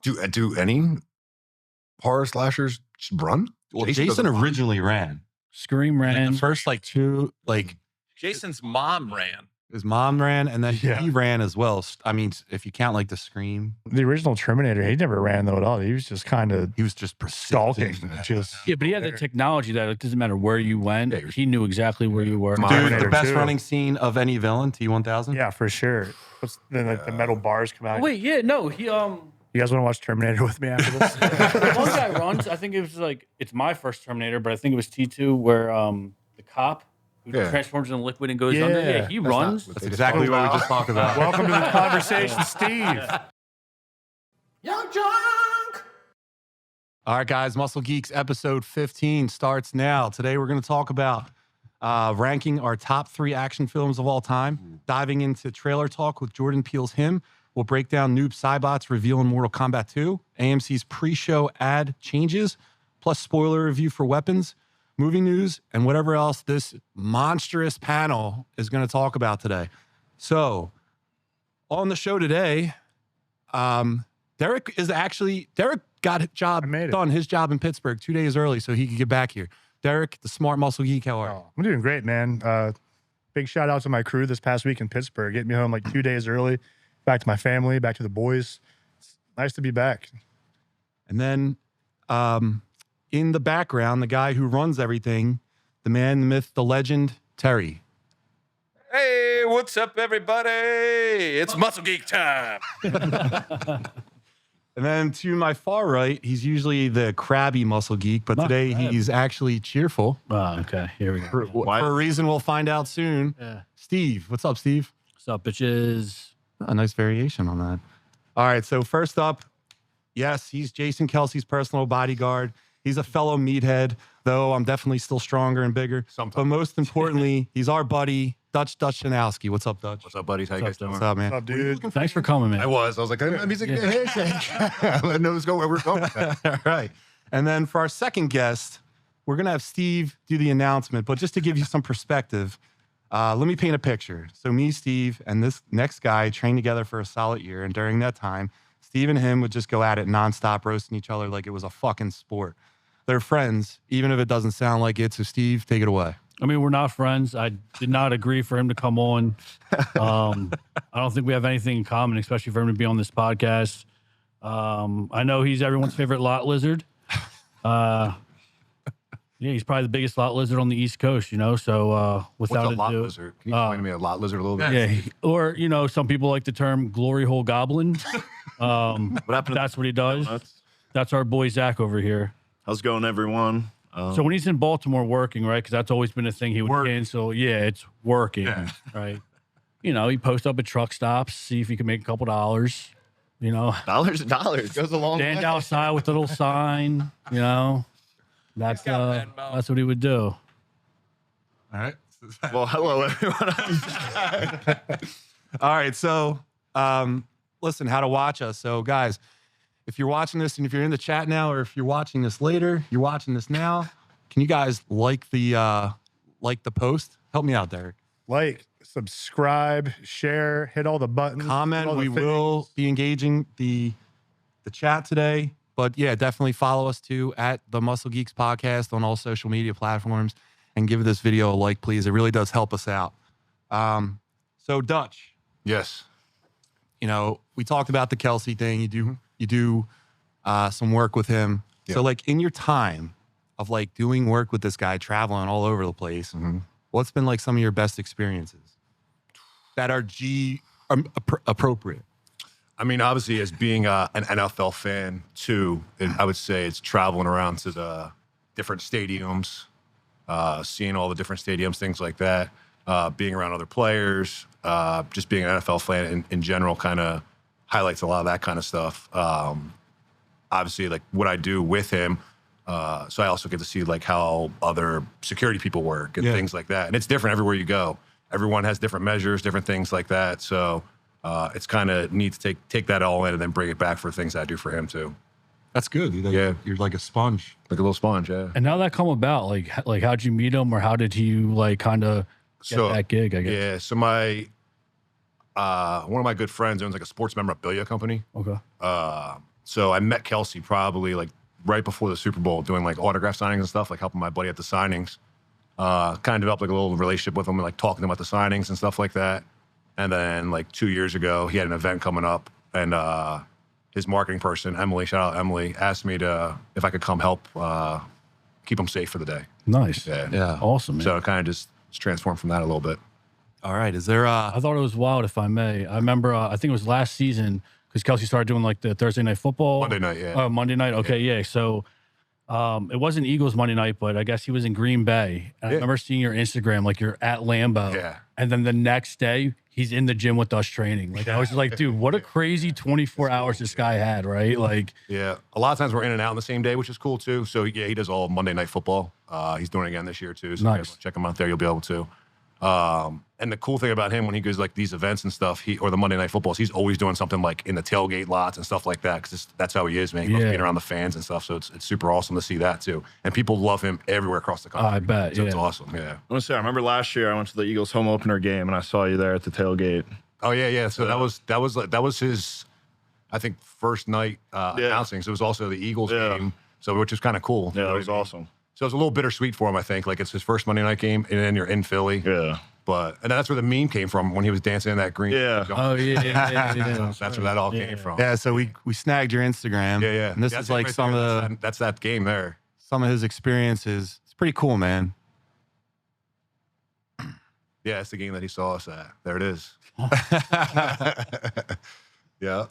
Do any horror slashers just run? Well, Jason originally ran. Scream ran. Like the first two, Jason's mom ran. his mom ran, and then he ran as well. I mean, if you count like the Scream. The original Terminator, he never ran though at all. He was just stalking. Yeah, but he had the technology that it doesn't matter where you went. He knew exactly where you were. Dude, the best running scene of any villain, T-1000. Yeah, for sure. Then like the metal bars come out. Wait, yeah, no, he You guys want to watch Terminator with me after this? one guy runs. I think it was it's my first Terminator, but I think it was T2 where the cop who transforms into liquid and goes under. Yeah, he runs. That's exactly what we just talked about. Welcome to the conversation, Steve. Yo, drunk. All right, guys, Muscle Geeks episode 15 starts now. Today we're going to talk about ranking our top 3 action films of all time, diving into trailer talk with Jordan Peele's Him. We'll break down Noob Saibot's reveal in Mortal Kombat 2, AMC's pre-show ad changes, plus spoiler review for Weapons, movie news, and whatever else this monstrous panel is going to talk about today. So, on the show today, Derek got done his job in Pittsburgh 2 days early so he could get back here. Derek, the smart muscle geek, how are you? I'm doing great, man. Big shout out to my crew this past week in Pittsburgh, getting me home like 2 days early. Back to my family, back to the boys. It's nice to be back. And then in the background, the guy who runs everything, the man, the myth, the legend, Terry. Hey, what's up, everybody? It's Muscle Geek time. And then to my far right, he's usually the crabby muscle geek, but today he's actually cheerful. Oh, okay. Here we go. For a reason we'll find out soon. Yeah. Steve, what's up, Steve? What's up, bitches? A nice variation on that. All right, so first up, yes, he's Jason Kelce's personal bodyguard. He's a fellow meathead, though I'm definitely still stronger and bigger. Sometimes. But most importantly, he's our buddy, Dutchinowsky. What's up, Dutch? What's up, buddies? How you guys doing? What's up, man? What's up, dude? Thanks for coming, man. I was like, music handshake. I know where we're going with that. All right. And then for our second guest, we're going to have Steve do the announcement. But just to give you some perspective, let me paint a picture. So me, Steve, and this next guy trained together for a solid year. And during that time, Steve and him would just go at it nonstop, roasting each other like it was a fucking sport. They're friends, even if it doesn't sound like it. So Steve, take it away. I mean, we're not friends. I did not agree for him to come on. I don't think we have anything in common, especially for him to be on this podcast. I know he's everyone's favorite lot lizard. Yeah, he's probably the biggest lot lizard on the East Coast, you know. So without What's a lot ado, lizard? Can you explain to me a lot lizard a little bit? yeah, or you know, some people like the term glory hole goblin. What happened? That's what he does. That's our boy Zach over here. How's it going, everyone? So when he's in Baltimore working, right? Because that's always been a thing he would cancel. Yeah, it's working, right? You know, he posts up at truck stops, see if he can make a couple dollars. You know, dollars goes a long way. stand outside with a little sign. You know, that's what he would do. All right. Well, hello, everyone. All right. So listen, how to watch us. So guys, if you're watching this and if you're in the chat now, or if you're watching this later, you're watching this now, can you guys like the post? Help me out, Derek. Like, subscribe, share, hit all the buttons. Comment. We will be engaging the chat today. But yeah, definitely follow us too at the Muscle Geeks Podcast on all social media platforms and give this video a like, please. It really does help us out. So Dutch. Yes. You know, we talked about the Kelce thing. You do some work with him. Yeah. So like in your time of like doing work with this guy, traveling all over the place, what's been like some of your best experiences that are appropriate? I mean, obviously, as being an NFL fan too, I would say it's traveling around to the different stadiums, seeing all the different stadiums, things like that, being around other players, just being an NFL fan in general kind of highlights a lot of that kind of stuff. Obviously, like what I do with him, so I also get to see like how other security people work and things like that. And it's different everywhere you go. Everyone has different measures, different things like that. So it's kind of neat to take that all in and then bring it back for things I do for him too. That's good. You're like a sponge. Like a little sponge, yeah. And how that come about? Like how'd you meet him, or how did you like kind of get that gig? I guess. Yeah. So one of my good friends owns like a sports memorabilia company. Okay. So I met Kelce probably like right before the Super Bowl, doing like autograph signings and stuff, like helping my buddy at the signings. Kind of developed like a little relationship with him, like talking to him about the signings and stuff like that. And then like 2 years ago, he had an event coming up, and his marketing person, Emily, shout out Emily, asked me if I could come help keep him safe for the day. Nice. Yeah. Awesome, man. So it kind of just transformed from that a little bit. All right. Is there I thought it was wild, if I may. I remember, I think it was last season, because Kelce started doing like the Thursday night football. Monday night, yeah. Monday night, okay, yeah. So it wasn't Eagles Monday night, but I guess he was in Green Bay. And I remember seeing your Instagram, like you're at Lambeau. Yeah. And then the next day, he's in the gym with us training. Like I was just like, dude, what a crazy 24 hours this guy had, right? Like, Yeah, a lot of times we're in and out on the same day, which is cool too. So yeah, he does all Monday night football. He's doing it again this year too. So if you guys Nice. wanna check him out there, you'll be able to. And the cool thing about him when he goes like these events and stuff, or the Monday night footballs, he's always doing something like in the tailgate lots and stuff like that, because that's how he is, man. He loves Yeah. being around the fans and stuff. So it's super awesome to see that too. And people love him everywhere across the country. I bet, So it's yeah. awesome. Yeah. I want to say, I remember last year I went to the Eagles home opener game and I saw you there at the tailgate. Oh yeah. So that was his, I think, first night announcing. So it was also the Eagles game. So which is kind of cool. Yeah, You know that what was I mean? awesome. So it was a little bittersweet for him, I think. Like it's his first Monday night game, and then you're in Philly. Yeah. And that's where the meme came from when he was dancing in that green. Yeah. oh, yeah. That's where that all came from. Yeah, so we snagged your Instagram. Yeah. And this Yeah, is like right some there. of That's that game there. his experiences. It's pretty cool, man. Yeah, it's the game that he saw us at. There it is. Yeah.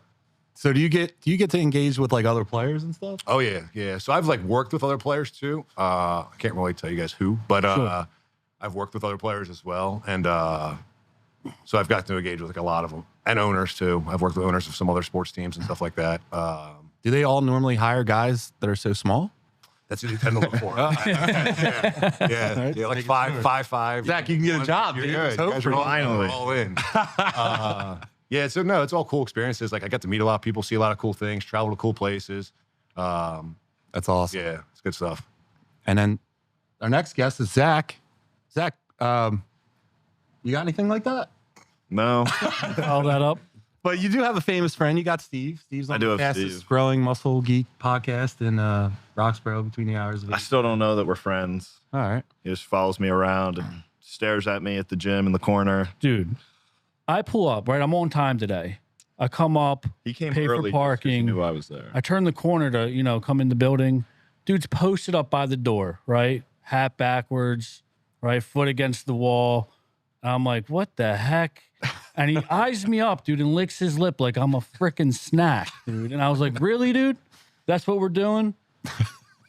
So do you get to engage with like other players and stuff? Oh yeah. So I've like worked with other players too. I can't really tell you guys who, but Sure. I've worked with other players as well, and so I've got to engage with like a lot of them, and owners too. I've worked with owners of some other sports teams and stuff like that. Do they all normally hire guys that are so small? That's what you tend to look for. Yeah, like 5'5". Zach, you can get a job, You're dude. good. So You guys are finally. all in. Yeah, so no, it's all cool experiences. Like I got to meet a lot of people, see a lot of cool things, travel to cool places. That's awesome. Yeah, it's good stuff. And then our next guest is Zach. Zach, you got anything like that? No. All that up. But you do have a famous friend. You got Steve. Steve's on I do the have fastest Steve. growing muscle geek podcast in Roxborough between the hours of I 8. still don't know that we're friends. All right. He just follows me around and stares at me at the gym in the corner. Dude, I pull up, right? I'm on time today. I come up, He came pay early for just 'cause he parking. knew I was there. I turn the corner to, come in the building. Dude's posted up by the door, right? Hat backwards, right? Foot against the wall. And I'm like, what the heck? And he eyes me up, dude, and licks his lip like I'm a freaking snack, dude. And I was like, really, dude? That's what we're doing?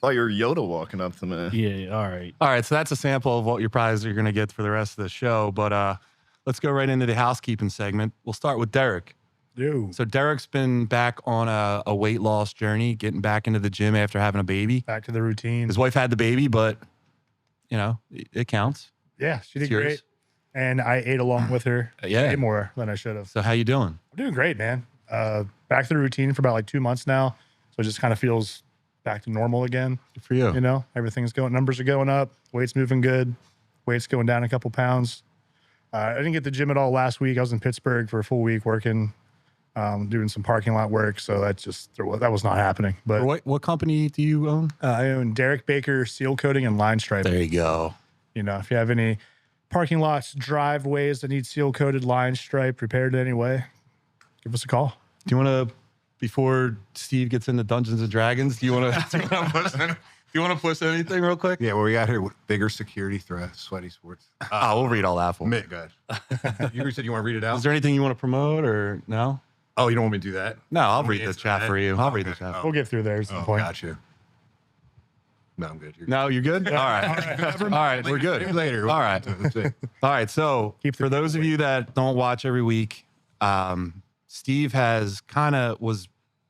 Oh, you're Yoda walking up to me. Yeah, all right. All right. So that's a sample of what your prizes are going to get for the rest of the show. But let's go right into the housekeeping segment. We'll start with Derek. Yo, So Derek's been back on a weight loss journey, getting back into the gym after having a baby. back to the routine. His wife had the baby, but, it counts. Yeah, she did It's yours. great. And I ate along with her Yeah. way more than I should have. So how you doing? I'm doing great, man. Back to the routine for about like 2 months now. So it just kind of feels back to normal again. Good for you. Everything's numbers are going up, weight's moving good, weight's going down a couple pounds. I didn't get to the gym at all last week. I was in Pittsburgh for a full week working, doing some parking lot work. So that was not happening. But What company do you own? I own Derek Baker Seal Coating and Line Striping. There you go. If you have any parking lots, driveways that need seal coated, line striped, repaired in any way, give us a call. Do you want to, before Steve gets into Dungeons and Dragons, do you want to push anything real quick? Yeah, what we got here, bigger security threat, sweaty sports. We'll read all that for you. Good. You said you want to read it out? Is there anything you want to promote or no? Oh, you don't want me to do that? No, I'll Want me read to the answer chat that? for you. I'll read the Okay. chat. We'll get through there at some Oh, point. got you. No, I'm good. You're No, you're good? All right. All right, we're good. Maybe later. All right. That's it. All right. So for those of you that don't watch every week, Steve was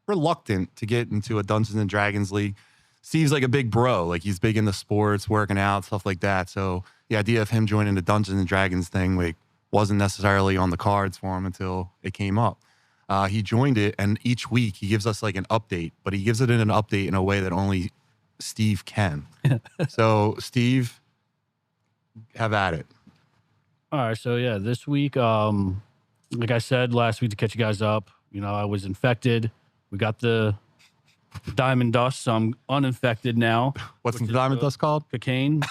reluctant to get into a Dungeons and Dragons league. Steve's like a big bro. Like he's big into sports, working out, stuff like that. So the idea of him joining the Dungeons and Dragons thing wasn't necessarily on the cards for him until it came up. He joined it, and each week he gives us like an update, but he gives it in an update in a way that only Steve can. So Steve, have at it. All right, so yeah, this week, like I said last week to catch you guys up, I was infected. We got the diamond dust, so I'm uninfected now. What's the diamond dust called? Cocaine.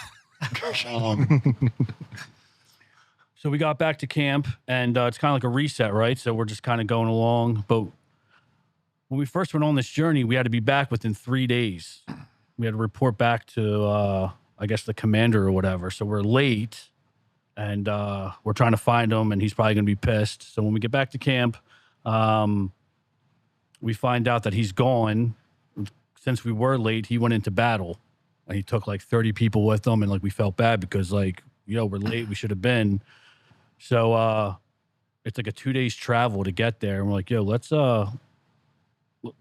So we got back to camp, and it's kind of like a reset, right? So we're just kind of going along. But when we first went on this journey, we had to be back within 3 days. We had to report back to, I guess, the commander or whatever. So we're late, and we're trying to find him, and he's probably going to be pissed. So when we get back to camp, we find out that he's gone. Since we were late, he went into battle, and he took like 30 people with him, and like we felt bad because like, we're late, we should have been. So it's like a 2 days travel to get there, and we're like, let's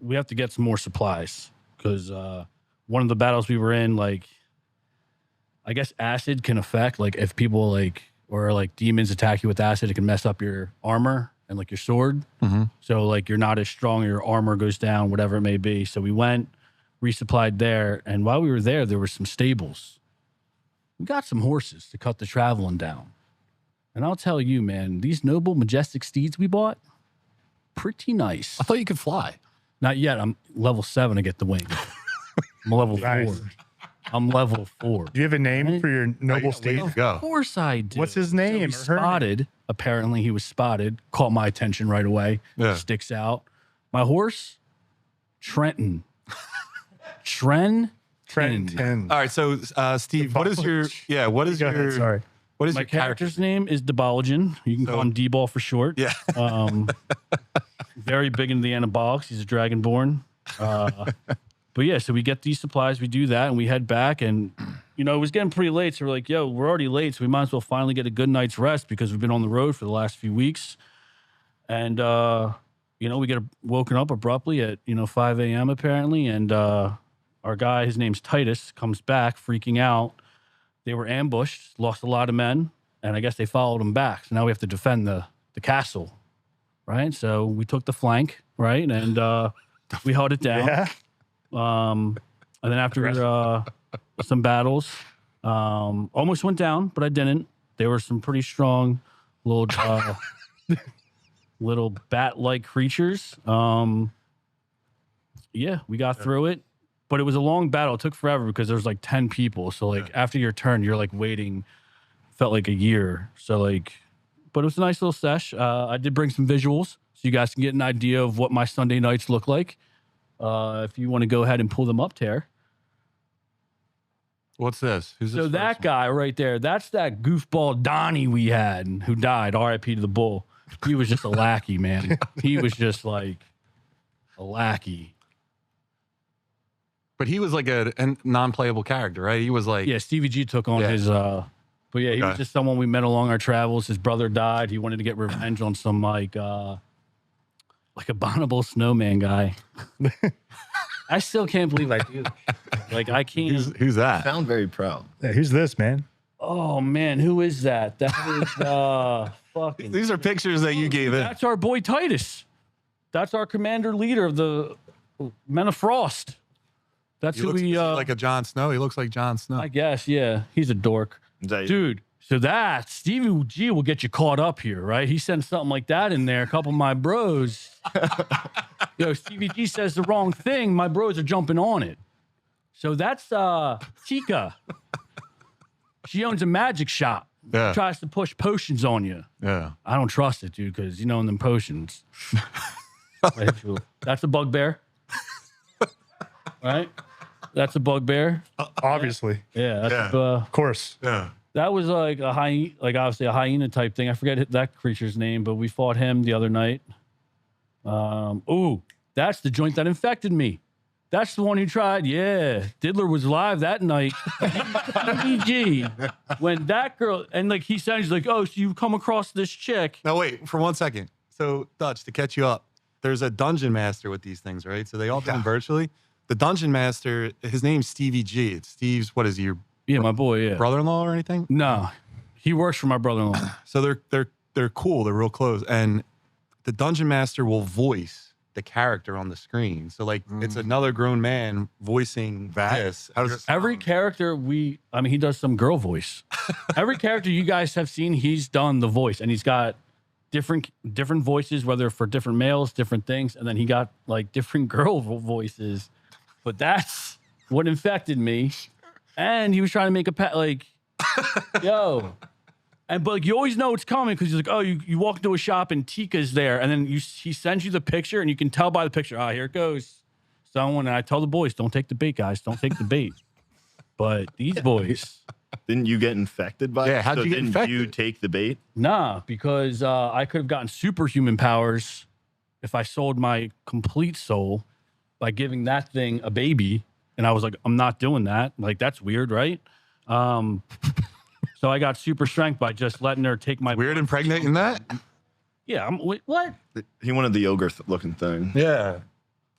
we have to get some more supplies because one of the battles we were in, like, I guess acid can affect, like, if people like or like demons attack you with acid, it can mess up your armor and like your sword. Mm-hmm. So like you're not as strong, your armor goes down, whatever it may be. So we went, resupplied there, and while we were there were some stables. We got some horses to cut the traveling down. And I'll tell you, man, these noble, majestic steeds we bought, pretty nice. I thought you could fly. Not yet. I'm level 7 to get the wing. I'm level 4. Nice. I'm level 4. Do you have a name for your noble steed? Of Go. course I do. What's his name? So or he her name? spotted. Apparently he was spotted. Caught my attention right away. Yeah. Sticks out. My horse, Trenton. Trenton. All right, so Steve, what is your what is Go ahead, your sorry. what is My your character? character's name is Debologen. You can call him D-Ball for short. Yeah. Very big into the anabolics. He's a dragonborn. But yeah, so we get these supplies, we do that, and we head back. And, it was getting pretty late. So we're like, we're already late. So we might as well finally get a good night's rest because we've been on the road for the last few weeks. And, we get woken up abruptly at, 5 a.m. apparently. And our guy, his name's Titus, comes back freaking out. They were ambushed, lost a lot of men, and I guess they followed them back. So now we have to defend the castle, right? So we took the flank, right? And we held it down. Yeah. And then after some battles, almost went down, but I didn't. There were some pretty strong little little bat-like creatures. We got through it. But it was a long battle. It took forever because there was like 10 people. So like after your turn, you're like waiting. Felt like a year. So like, but it was a nice little sesh. I did bring some visuals so you guys can get an idea of what my Sunday nights look like. If you want to go ahead and pull them up, Tare. What's this? Who's this? So that guy right there, that's that goofball Donnie we had who died. R.I.P. to the bull. He was just a lackey, man. He was just like a lackey. But he was like a non-playable character, right? He was like, Yeah, Stevie G took on his, but yeah, he was just someone we met along our travels. His brother died. He wanted to get revenge on some like abominable snowman guy. I still can't believe I do that. Like I can't. who's that? Sound very proud. Yeah, who's this, man? Oh man, who is that? That is fucking. These are pictures that you gave in. That's our boy Titus. That's our commander leader of the Men of Frost. That's who we like a Jon Snow. He looks like Jon Snow. I guess, yeah. He's a dork. Is that Dude, so that Stevie G will get you caught up here, right? He sent something like that in there. A couple of my bros. Stevie G says the wrong thing. My bros are jumping on it. So that's Tika. She owns a magic shop. Yeah. Tries to push potions on you. Yeah. I don't trust it, dude, because in them potions. That's a bugbear. Right? That's a bugbear. Obviously. Yeah. That's Of course. Yeah. that was like a hyena, like obviously a hyena type thing. I forget that creature's name, but we fought him the other night. Ooh, that's the joint that infected me. That's the one who tried. Yeah. Diddler was live that night. EG. When that girl, and like he said, he's like, oh, so you've come across this chick. Now, wait for 1 second. So, Dutch, to catch you up, there's a dungeon master with these things, right? So they all do them virtually. The dungeon master, his name's Stevie G. It's Steve's, what is he, your Yeah, my boy, yeah. brother-in-law or anything? No, he works for my brother-in-law. So they're cool. They're real close. And the dungeon master will voice the character on the screen. So like it's another grown man voicing this. How does it Every character he does some girl voice. Every character you guys have seen, he's done the voice, and he's got different voices, whether for different males, different things, and then he got like different girl voices. But that's what infected me. And he was trying to make a pet, like, yo. But like, you always know it's coming because he's like, oh, you walk into a shop and Tika's there. And then he sends you the picture and you can tell by the picture, here it goes. Someone, and I tell the boys, don't take the bait, guys. Don't take the bait. But these boys. Didn't you get infected by it? Yeah, how'd you get infected? Didn't you take the bait? Nah, because I could have gotten superhuman powers if I sold my complete soul by giving that thing a baby. And I was like, I'm not doing that. Like, that's weird, right? So I got super strength by just letting her take my... Weird impregnating that? Yeah, what? He wanted the ogre-looking thing. Yeah.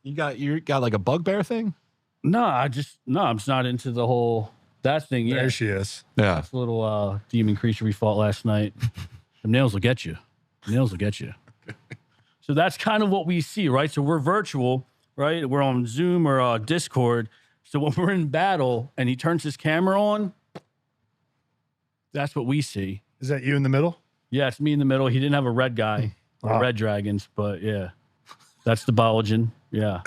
You got like a bugbear thing? No, I'm just not into the whole... That thing, yeah. There she is. Yeah. That's a little demon creature we fought last night. The nails will get you. Nails will get you. So that's kind of what we see, right? So we're virtual, right? We're on Zoom or Discord. So when we're in battle and he turns his camera on, that's what we see. Is that you in the middle? Yeah, it's me in the middle. He didn't have a red guy or red dragons, but yeah. That's the Bologen. Yeah.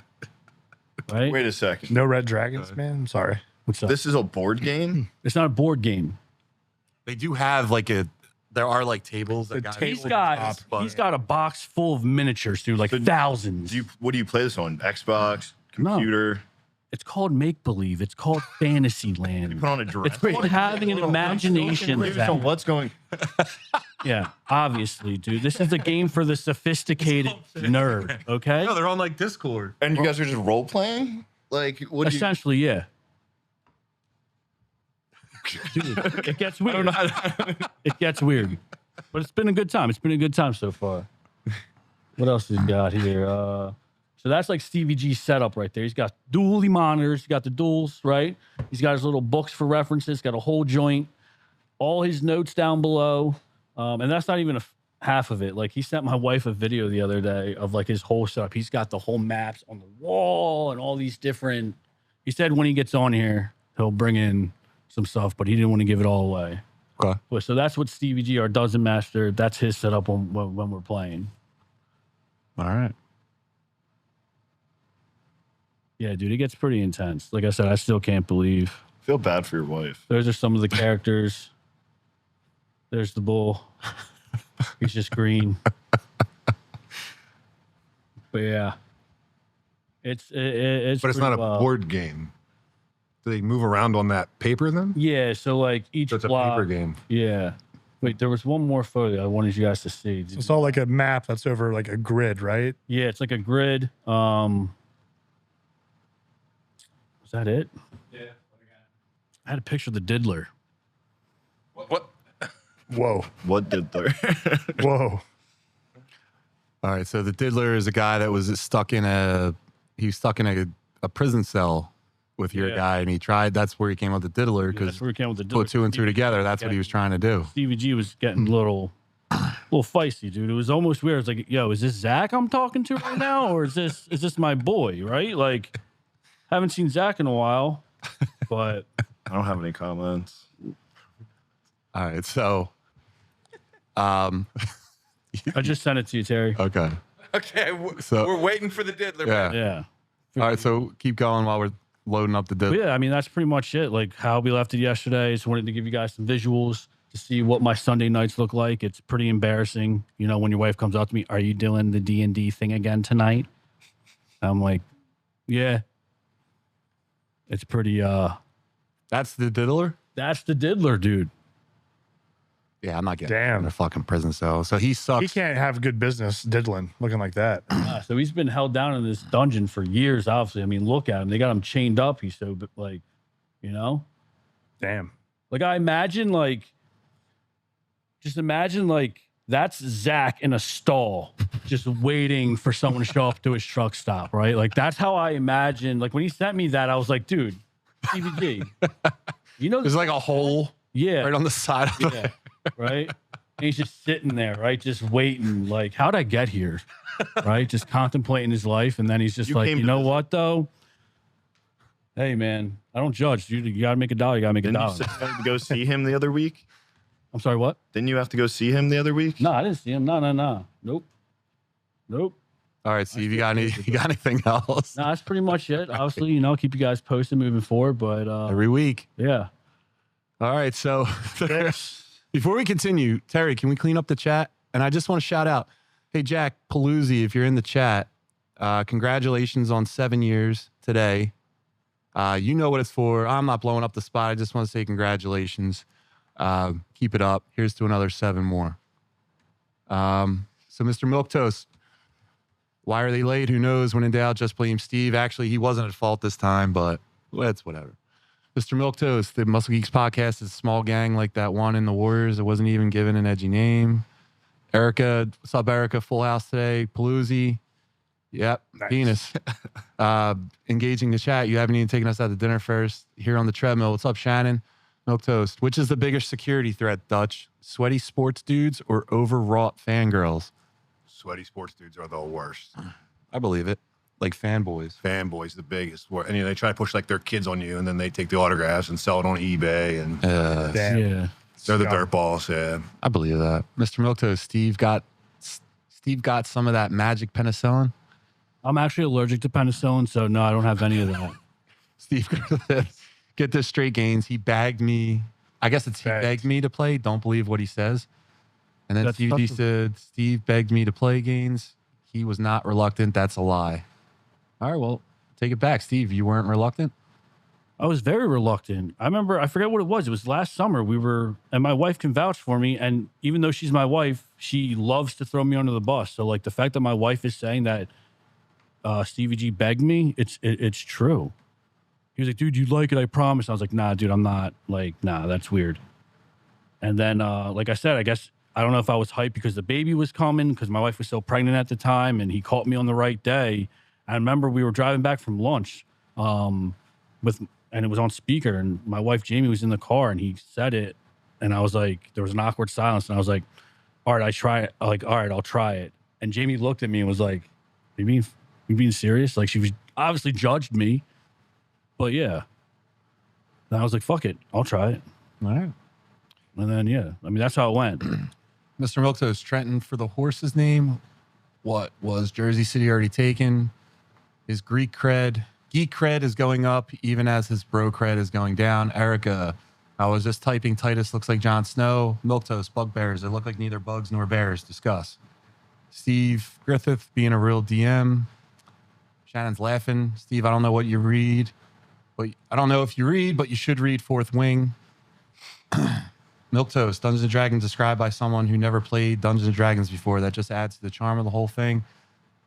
Right? Wait a second. No red dragons, man. I'm sorry. What's up? This is a board game? It's not a board game. They do have like there are like tables. That He's got a box full of miniatures, dude, like thousands. What do you play this on? Xbox? Computer? It's called make-believe. It's called Fantasyland. You put on a dress? It's called having an imagination. So what's going... Yeah, obviously, dude. This is a game for the sophisticated nerd, okay? No, they're on like Discord. And you guys are just role-playing? Like, what do you... Essentially, yeah. Dude, it gets weird. It gets weird. But it's been a good time. It's been a good time so far. What else has he got here? So that's like Stevie G's setup right there. He's got dually monitors. He's got the duals, right? He's got his little books for references. Got a whole joint. All his notes down below. And that's not even half of it. Like, he sent my wife a video the other day of like his whole setup. He's got the whole maps on the wall and all these different... He said when he gets on here, he'll bring in some stuff, but he didn't want to give it all away. Okay. So that's what Stevie G, our dozen master, that's his setup when we're playing. All right. Yeah, dude, it gets pretty intense. Like I said, I still can't believe. I feel bad for your wife. Those are some of the characters. There's the bull. He's just green. But yeah. It's But it's not a board game. Do they move around on that paper then? Yeah, so like each So it's block, a paper game. Yeah. Wait, there was one more photo I wanted you guys to see. So it's all like a map that's over like a grid, right? Yeah, it's like a grid. Was that it? Yeah. I had a picture of the diddler. What? Whoa. What did there? Whoa. All right. So the diddler is a guy that was stuck in a prison cell with your guy, and he tried. That's where he came up with the diddler, because that's where he came with the diddler. put two and two together. That's what he was trying to do. Stevie G was getting a little feisty, dude. It was almost weird. It's like, yo, is this Zach I'm talking to right now, or is this my boy? Right? Like, haven't seen Zach in a while, but I don't have any comments. All right. So, I just sent it to you, Terry. okay. Okay, So- we're waiting for the diddler. Yeah. Yeah. All right. So keep going while we're loading up the But diddler. yeah, I mean, that's pretty much it. Like how we left it yesterday. Just wanted to give you guys some visuals to see what my Sunday nights look like. It's pretty embarrassing. You know, when your wife comes out to me, are you doing the D&D thing again tonight? I'm like, yeah. It's pretty, That's the diddler? that's the diddler, dude. Yeah, I'm not getting Damn. in a fucking prison cell. So he sucks. He can't have good business diddling looking like that. So he's been held down in this dungeon for years, obviously. I mean, look at him. They got him chained up. He's so, like, you know? Damn. Like, just imagine, like, that's Zach in a stall, just waiting for someone to show up to his truck stop, right? Like, that's how I imagine. Like, when he sent me that, I was like, dude, CVG, you know, There's like a hole yeah, right on the side of the... yeah, right? And he's just sitting there, right? Just waiting, like, how'd I get here? Right? Just contemplating his life. And then he's just like, you know what, though? Hey, man, I don't judge. You got to make a dollar. You got to make a Didn't you dollar. say you had to go see him the other week? I'm sorry, what? Didn't you have to go see him the other week? No, I didn't see him. No. Nope. All right, Steve, you got anything else? No, that's pretty much it. Obviously, keep you guys posted moving forward, but Every week. yeah. All right, so before we continue, Terry, can we clean up the chat? And I just want to shout out, hey, Jack Paluzzi, if you're in the chat, congratulations on 7 years today. You know what it's for. I'm not blowing up the spot. I just want to say congratulations. Keep it up. Here's to another 7 more. So, Mr. Milquetoast, why are they late? Who knows? When in doubt, just blame Steve. Actually, he wasn't at fault this time, but it's whatever. Mr. Milquetoast, the Muscle Geeks podcast is a small gang like that one in the Warriors. It wasn't even given an edgy name. Erica, what's up, Erica? Full house today. Paluzzi. Yep. Nice. Penis. Engaging the chat. You haven't even taken us out to dinner first. Here on the treadmill. What's up, Shannon? Milquetoast. Which is the biggest security threat, Dutch? Sweaty sports dudes or overwrought fangirls? Sweaty sports dudes are the worst. I believe it. Like fanboys. Fanboys, the biggest. And they try to push like their kids on you, and then they take the autographs and sell it on eBay. And Damn. Yeah. they're the dirt balls. Yeah. I believe that. Mr. Milquetoast, Steve got some of that magic penicillin. I'm actually allergic to penicillin, so no, I don't have any of that. Steve, get this straight, Gaines. He bagged me. I guess it's he begged me to play. Don't believe what he says. And then Steve said, Steve begged me to play, Gaines. He was not reluctant. That's a lie. All right, well, take it back. Steve, you weren't reluctant? I was very reluctant. I remember, I forget what it was. It was last summer. And my wife can vouch for me. And even though she's my wife, she loves to throw me under the bus. So like the fact that my wife is saying that Stevie G begged me, it's true. He was like, dude, you like it, I promise. I was like, nah, dude, I'm not. Like, nah, that's weird. And then, like I said, I guess, I don't know if I was hyped because the baby was coming, because my wife was so pregnant at the time, and he caught me on the right day. I remember we were driving back from lunch and it was on speaker, and my wife, Jamie, was in the car, and he said it. And I was like, there was an awkward silence. And I was like, all right, I try it. Like, all right, I'll try it. And Jamie looked at me and was like, you being serious? Like, she was obviously judged me. But yeah. And I was like, fuck it. I'll try it. All right. And then, yeah. I mean, that's how it went. Mr. Milquetoast, Trenton for the horse's name. What was Jersey City already taken? His geek cred is going up, even as his bro cred is going down. Erica, I was just typing Titus looks like Jon Snow. Milquetoast, bugbears. They look like neither bugs nor bears. Discuss. Steve Griffith being a real DM. Shannon's laughing. Steve, I don't know what you read, but I don't know if you read, but you should read Fourth Wing. Milquetoast, Dungeons & Dragons described by someone who never played Dungeons & Dragons before. That just adds to the charm of the whole thing.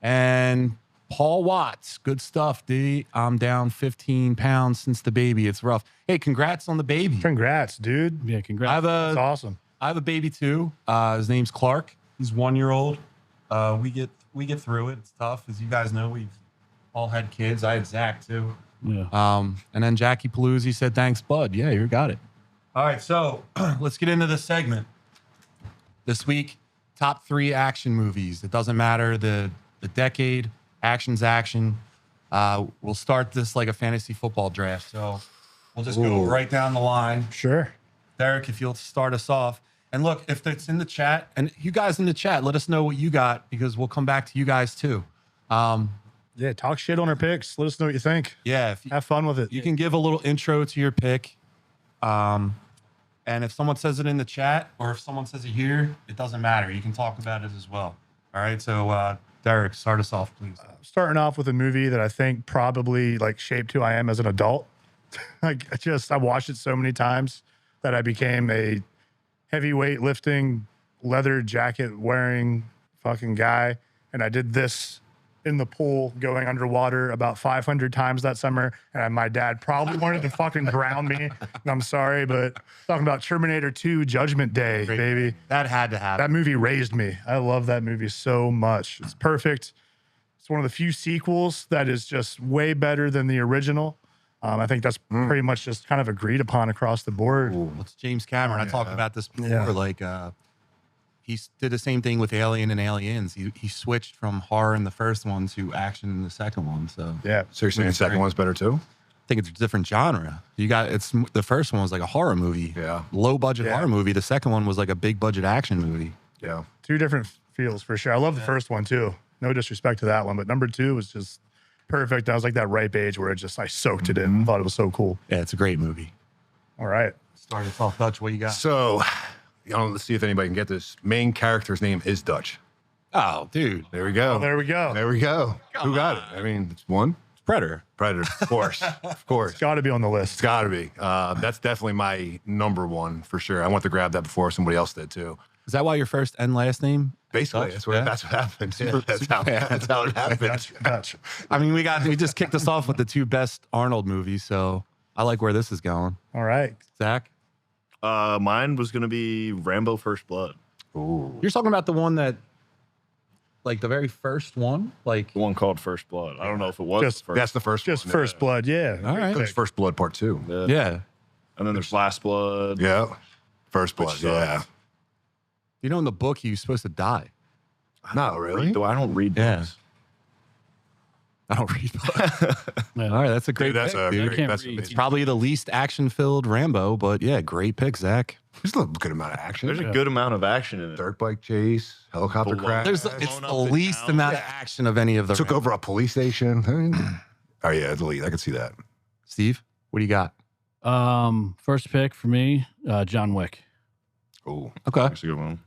And Paul Watts, good stuff, D. I'm down 15 pounds since the baby. It's rough. Hey, congrats on the baby. Congrats, dude. Yeah, congrats. That's awesome. I have a baby too. His name's Clark. He's 1 year old. We get through it. It's tough. As you guys know, we've all had kids. I had Zach too. Yeah. And then Jackie Paluzzi said, thanks, bud. Yeah, you got it. All right, so let's get into this segment. This week, top 3 action movies. It doesn't matter the decade. Action's action. We'll start this like a fantasy football draft. So we'll just go right down the line. Sure. Derek, if you'll start us off. And look, if it's in the chat, and you guys in the chat, let us know what you got, because we'll come back to you guys too. Yeah, talk shit on our picks. Let us know what you think. Yeah. Have fun with it. You can give a little intro to your pick. And if someone says it in the chat, or if someone says it here, it doesn't matter. You can talk about it as well. All right. So, Derek, start us off, please. Starting off with a movie that I think probably like shaped who I am as an adult. I watched it so many times that I became a heavyweight lifting, leather jacket wearing fucking guy. And I did this in the pool going underwater about 500 times that summer. And my dad probably wanted to fucking drown me. And I'm sorry, but talking about Terminator 2 Judgment Day, baby. That had to happen. That movie raised me. I love that movie so much. It's perfect. It's one of the few sequels that is just way better than the original. I think that's pretty much just kind of agreed upon across the board. It's James Cameron. I talked about this before. He did the same thing with Alien and Aliens. He switched from horror in the first one to action in the second one. So yeah. So you're saying the second one's better too? I think it's a different genre. The first one was like a horror movie. Yeah. Low budget horror movie. The second one was like a big budget action movie. Yeah. 2 different feels for sure. I love the first one too. no disrespect to that one, but number 2 was just perfect. I was like that ripe age where I soaked it in. Thought it was so cool. Yeah, it's a great movie. All right. Start us off, Dutch. What you got? So, let's see if anybody can get this. Main character's name is Dutch. Oh, dude. There we go. There we go. There we go. Who got it? I mean, it's one. Predator. Predator, of course. Of course. It's got to be on the list. It's got to be. That's definitely my number one for sure. I went to grab that before somebody else did too. Is that why your first and last name? Basically, Dutch? that's what happened. Yeah, that's how it happened. Dutch. I mean, we just kicked us off with the 2 best Arnold movies, so I like where this is going. All right. Zach? Mine was gonna be Rambo: First Blood. Ooh. You're talking about the one that, like the very first one? Like, The one called First Blood. I don't know if it was Just- the first. That's the first Just one. First Blood. Yeah. all right. There's First Blood Part 2. Yeah. And then there's Last Blood. Yeah. First Blood, Which yeah. sucks. You know, in the book, he was supposed to die. Not really. I don't read Yeah. books. I don't read books. Yeah. All right, that's a great Dude, that's pick, a dude. great, can't that's read. It's probably the least action-filled Rambo, but yeah, great pick, Zach. There's a good amount of action. There's a good amount of action in it. Dirt bike chase, helicopter Blown- crash. It's Blown the up the least town. amount of action of any of the Took Rambo. over a police station. I mean, oh yeah, the lead. I could see that. Steve, what do you got? First pick for me, John Wick. Ooh. Okay. That's a good one.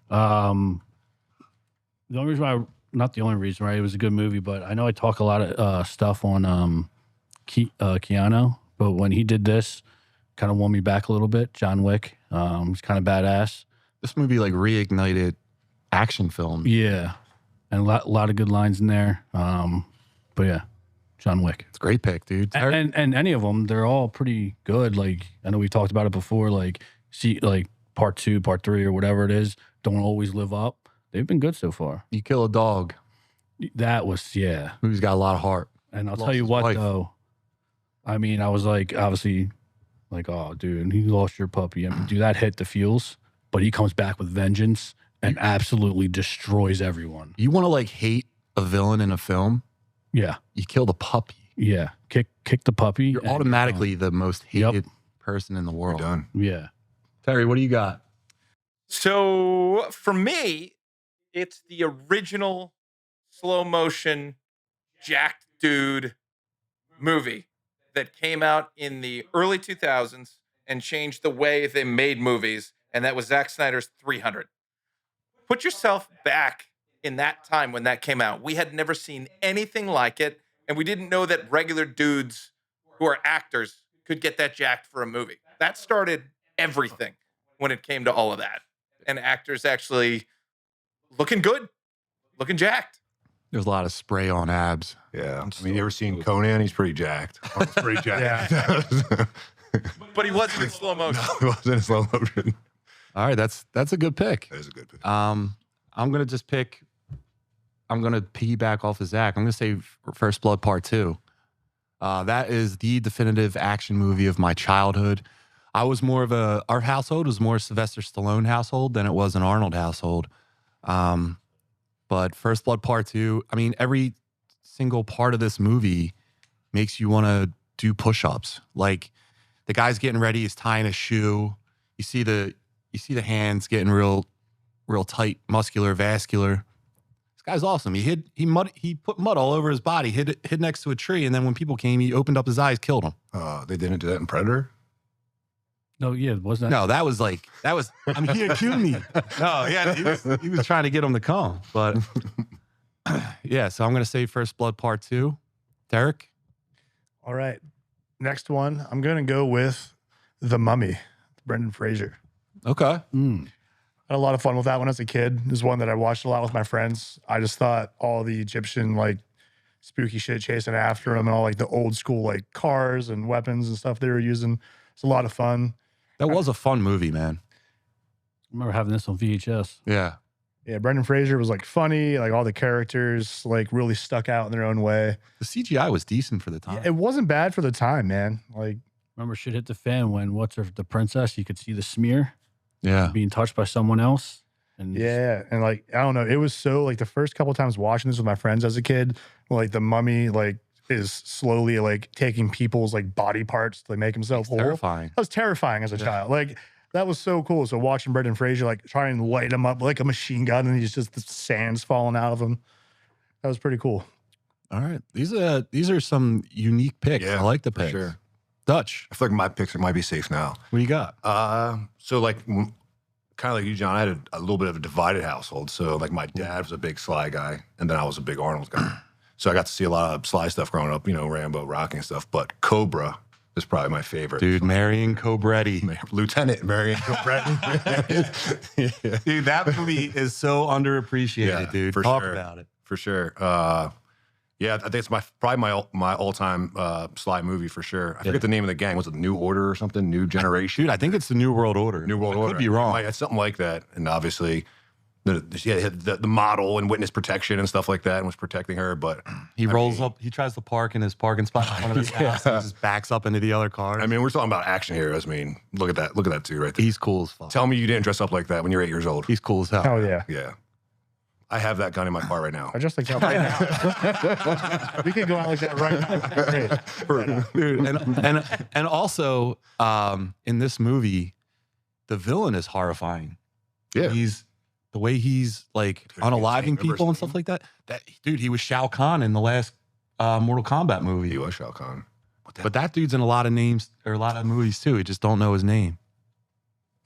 The only reason not the only reason, right? It was a good movie, but I know I talk a lot of stuff on Keanu, but when he did this, kind of won me back a little bit. John Wick, he's kind of badass. This movie like reignited action film. Yeah, and a lot of good lines in there. But yeah, John Wick. It's a great pick, dude. And any of them, they're all pretty good. Like I know we talked about it before. Like part 2, part 3, or whatever it is, don't always live up. They've been good so far. You kill a dog. That was Movie's got a lot of heart. And I'll Lost tell you his what wife. though, I mean, I was like, obviously, like, oh, dude, he lost your puppy. I mean, dude, that hit the feels, but he comes back with vengeance and absolutely destroys everyone. You want to like hate a villain in a film? Yeah, You kill the puppy. yeah. Kick the puppy. You're and automatically the most Yep. hated person in the We're world. done. Yeah. Terry, what do you got? So for me, it's the original slow motion jacked dude movie that came out in the early 2000s and changed the way they made movies. And that was Zack Snyder's 300. Put yourself back in that time when that came out. We had never seen anything like it. And we didn't know that regular dudes who are actors could get that jacked for a movie. That started everything when it came to all of that. And actors actually looking good, looking jacked. There's a lot of spray on abs. Yeah. I mean, you ever seen Conan? He's pretty jacked. He's pretty jacked. But he wasn't in slow motion. No, it wasn't in slow motion. All right, that's a good pick. That is a good pick. I'm gonna piggyback off of Zach. I'm gonna say First Blood Part 2. That is the definitive action movie of my childhood. Our household was more a Sylvester Stallone household than it was an Arnold household. But First Blood Part 2, I mean, every single part of this movie makes you want to do push-ups. Like the guy's getting ready, he's tying a shoe. You see the hands getting real tight, muscular, vascular. This guy's awesome. He put mud all over his body, hid next to a tree, and then when people came, he opened up his eyes, killed them. They didn't do that in Predator? No, yeah, wasn't that? No, I mean, he accused me. No, yeah, he was trying to get him to come. But yeah, so I'm going to say First Blood Part 2. Derek? All right. Next one, I'm going to go with The Mummy, Brendan Fraser. Okay. Mm. I had a lot of fun with that one as a kid. It was one that I watched a lot with my friends. I just thought all the Egyptian, like, spooky shit chasing after them and all, like, the old school, like, cars and weapons and stuff they were using. It's a lot of fun. That was a fun movie, man. I remember having this on VHS. Yeah. Yeah, Brendan Fraser was, like, funny. Like, all the characters, like, really stuck out in their own way. The CGI was decent for the time. Yeah, it wasn't bad for the time, man. Like, Remember shit hit the fan when the princess, you could see the smear Yeah. being touched by someone else. And yeah. And, like, I don't know. It was so, like, the first couple times watching this with my friends as a kid, like, the mummy, like, is slowly, like, taking people's, like, body parts to make himself whole. Terrifying. That was terrifying as a child. Like, that was so cool. So watching Brendan Fraser, like, try and light him up like a machine gun and he's just the sand's falling out of him. that was pretty cool. All right. These are some unique picks. Yeah, I like the for picks. sure. Dutch, I feel like my picks might be safe now. what do you got? So like kind of like you, John, I had a little bit of a divided household. So like my dad was a big Sly guy, and then I was a big Arnold guy. So I got to see a lot of Sly stuff growing up, Rambo, Rocky and stuff. But Cobra is probably my favorite. Dude, Marion Cobretti. Lieutenant Marion Cobretti. Dude, that movie is so underappreciated, dude. for Talk sure. about it. For sure. Yeah, I think it's probably my all-time Sly movie for sure. I forget the name of the gang. Was it New Order or something? New Generation? Dude, I think it's the New World Order. New World I Order. could be wrong. It's something like that. And obviously, the model and witness protection and stuff like that, and was protecting her. But He rolls up. He tries to park in his parking spot in front of his house. And he just backs up into the other car. I mean, we're talking about action heroes. I mean, look at that. Look at that too, right there. He's cool as fuck. Tell me you didn't dress up like that when you were 8 years old. He's cool as hell. Oh yeah. Yeah. I have that gun in my car right now. I just like that right now. We could go out like that right now. Great. Dude, and also in this movie, the villain is horrifying. Yeah. The way he's like unaliving people and stuff like that. Dude, he was Shao Kahn in the last Mortal Kombat movie. He was Shao Kahn. But that dude's in a lot of names or a lot of movies too. We just don't know his name.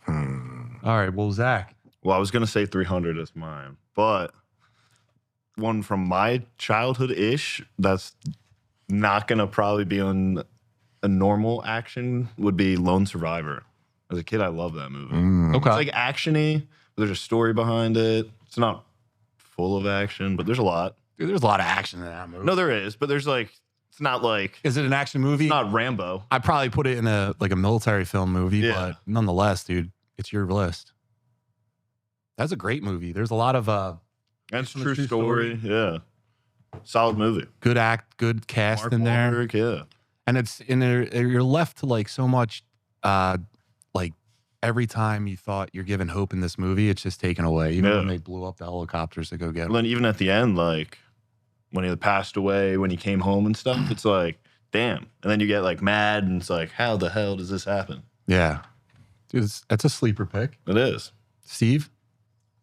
All right, well, Zach. Well, I was gonna say 300 is mine, but one from my childhood-ish that's not gonna probably be on a normal action would be Lone Survivor. As a kid, I love that movie. Okay. It's like actiony, but there's a story behind it. It's not full of action, but there's a lot. Dude, there's a lot of action in that movie. No, there is, but there's like it's not like Is it an action movie? it's not Rambo. I'd probably put it in a military film movie, Yeah. but nonetheless, dude, it's your list. That's a great movie. There's a lot of That's a from a true true story. Yeah, solid movie. good cast Mark in there. Wahlberg, yeah. And it's in there, you're left to like so much like every time you thought you're given hope in this movie, it's just taken away. Even when Yeah. they blew up the helicopters to go get And him. then even at the end, like when he had passed away, when he came home and stuff, it's like, damn. And then you get like mad and it's like, how the hell does this happen? Yeah. Dude, that's a sleeper pick. It is. Steve?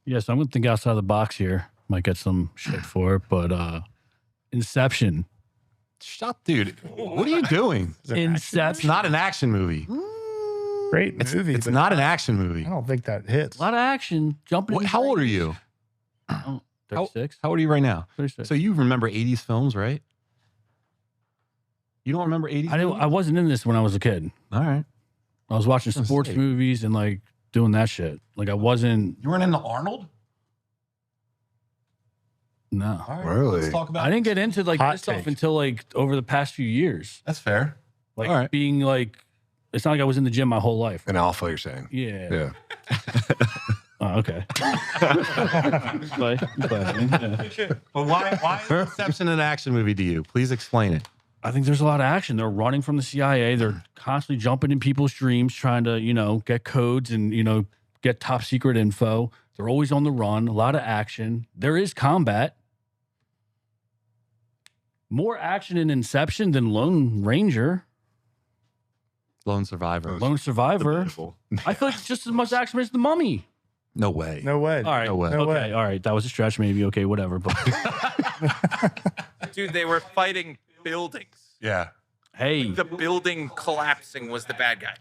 Yes, I'm gonna think outside the box here. Might get some shit for it, but Inception. Shut, dude. What are you doing? It's Inception. not an action movie. Great movie. It's but not an action movie. I don't think that hits. A lot of action. Jumping. How old are you? Oh, 36. How old are you right now? 36. So you remember 80s films, right? You don't remember 80s I movies? wasn't in this when I was a kid. All right. I was watching I was sports gonna say. movies and like doing that shit. Like I wasn't. You weren't in the Arnold? No. All right. Really? Let's talk about I didn't get into like Hot this stuff take. until like over the past few years. That's fair. Like All right. being like, it's not like I was in the gym my whole life. An alpha, you're saying? Yeah. Yeah. Oh, okay. But why is Inception an action movie to you? Please explain it. I think there's a lot of action. They're running from the CIA. They're constantly jumping in people's dreams, trying to, get codes and, get top secret info. They're always on the run. A lot of action. There is combat. More action in Inception than Lone Ranger. Lone Survivor. Lone Survivor. Beautiful. I feel like it's just as much action as The Mummy. No way. No way. All right. No way. No Okay. way. All right. That was a stretch, maybe. Okay. Whatever. But Dude, they were fighting buildings. Yeah. hey, The building collapsing was the bad guy.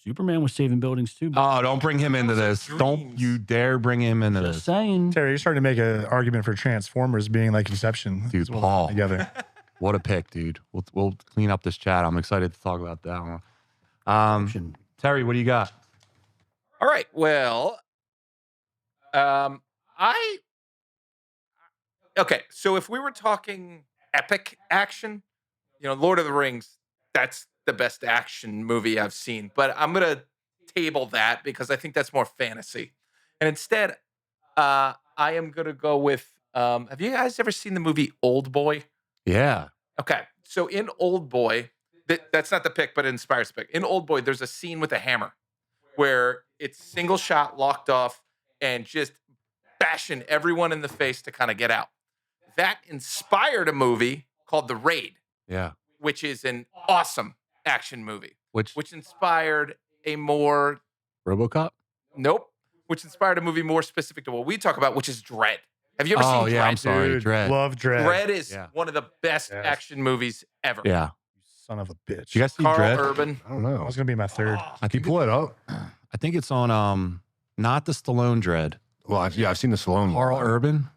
Superman was saving buildings too. Oh, don't bring him into this. Don't you dare bring him into Just this. saying. Terry, you're starting to make an argument for Transformers being like Inception. Dude, as well Paul. together. What a pick, dude. We'll clean up this chat. I'm excited to talk about that one. Terry, what do you got? All right. Well, okay. So if we were talking epic action, Lord of the Rings, that's the best action movie I've seen. But I'm gonna table that because I think that's more fantasy. And instead, I am gonna go with. Have you guys ever seen the movie Old Boy? Yeah. Okay, so in Old Boy, that's not the pick, but it inspires the pick. In Old Boy, there's a scene with a hammer where it's single shot, locked off, and just bashing everyone in the face to kind of get out. That inspired a movie called The Raid, Yeah. which is an awesome action movie, Which which inspired a more, RoboCop? which inspired a movie more specific to what we talk about, which is Dread. Have you ever Oh seen yeah, I'm Dredd? sorry, Dude, Dread. love Dread. Dredd is Yeah. one of the best Yes. action movies ever. Yeah. Son of a bitch. You guys see Carl Dread? Urban. I don't that know. was gonna be my third. I Can you think pull it up? I think it's on not the Stallone Dread. Well, I've seen the Stallone. Carl one. Urban.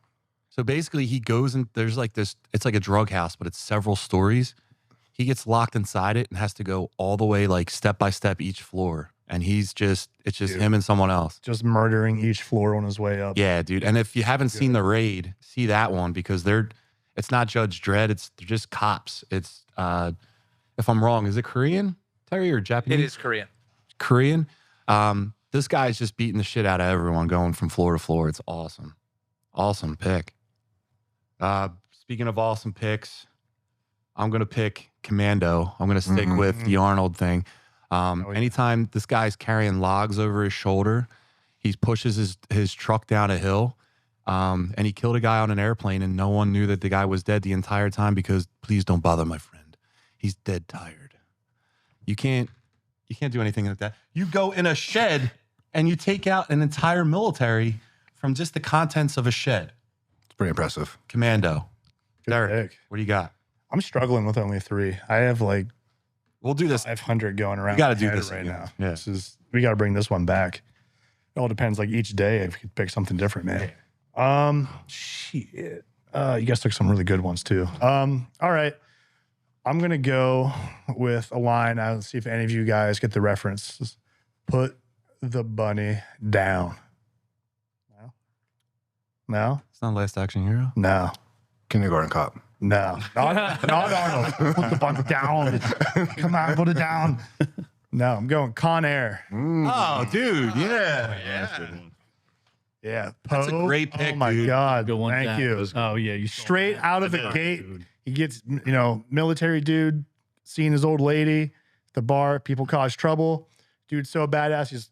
So basically, he goes and there's like this. It's like a drug house, but it's several stories. He gets locked inside it and has to go all the way, like step by step, each floor. And it's just Dude. him and someone else. Just murdering each floor on his way up. Yeah, dude. And if you haven't seen The Raid, see that one because it's not Judge Dredd. They're just cops. It's if I'm wrong, is it Korean, Terry, or Japanese? It is Korean. Korean. This guy's just beating the shit out of everyone going from floor to floor. It's awesome. Awesome pick. Speaking of awesome picks, I'm going to pick Commando. I'm going to stick with the Arnold thing. Anytime this guy's carrying logs over his shoulder, he pushes his truck down a hill, and he killed a guy on an airplane, and no one knew that the guy was dead the entire time because please don't bother my friend. He's dead tired. You can't do anything like that. You go in a shed and you take out an entire military from just the contents of a shed. It's pretty impressive. Commando. Good Derek, pick. what do you got? I'm struggling with only 3. I have like We'll do this. 500 going around. We got to my do head this right again. now. Yeah. We got to bring this one back. It all depends. Like each day, if we could pick something different, man. Shit. You guys took some really good ones too. All right. I'm gonna go with a line. I'll see if any of you guys get the reference. Put the bunny down. No? It's not Last Action Hero. No. Kindergarten Cop. No. Not Arnold. Put the bunny down. Come on, put it down. No, I'm going Con Air. Oh, dude. Yeah. That's a good one. Yeah. That's a Poe. great pick, Oh my dude. God. Good one, Thank Jack. you. Oh yeah, you Straight out of the Yeah, gate. dude. He gets, military dude, seeing his old lady at the bar, people cause trouble. Dude's so badass, he just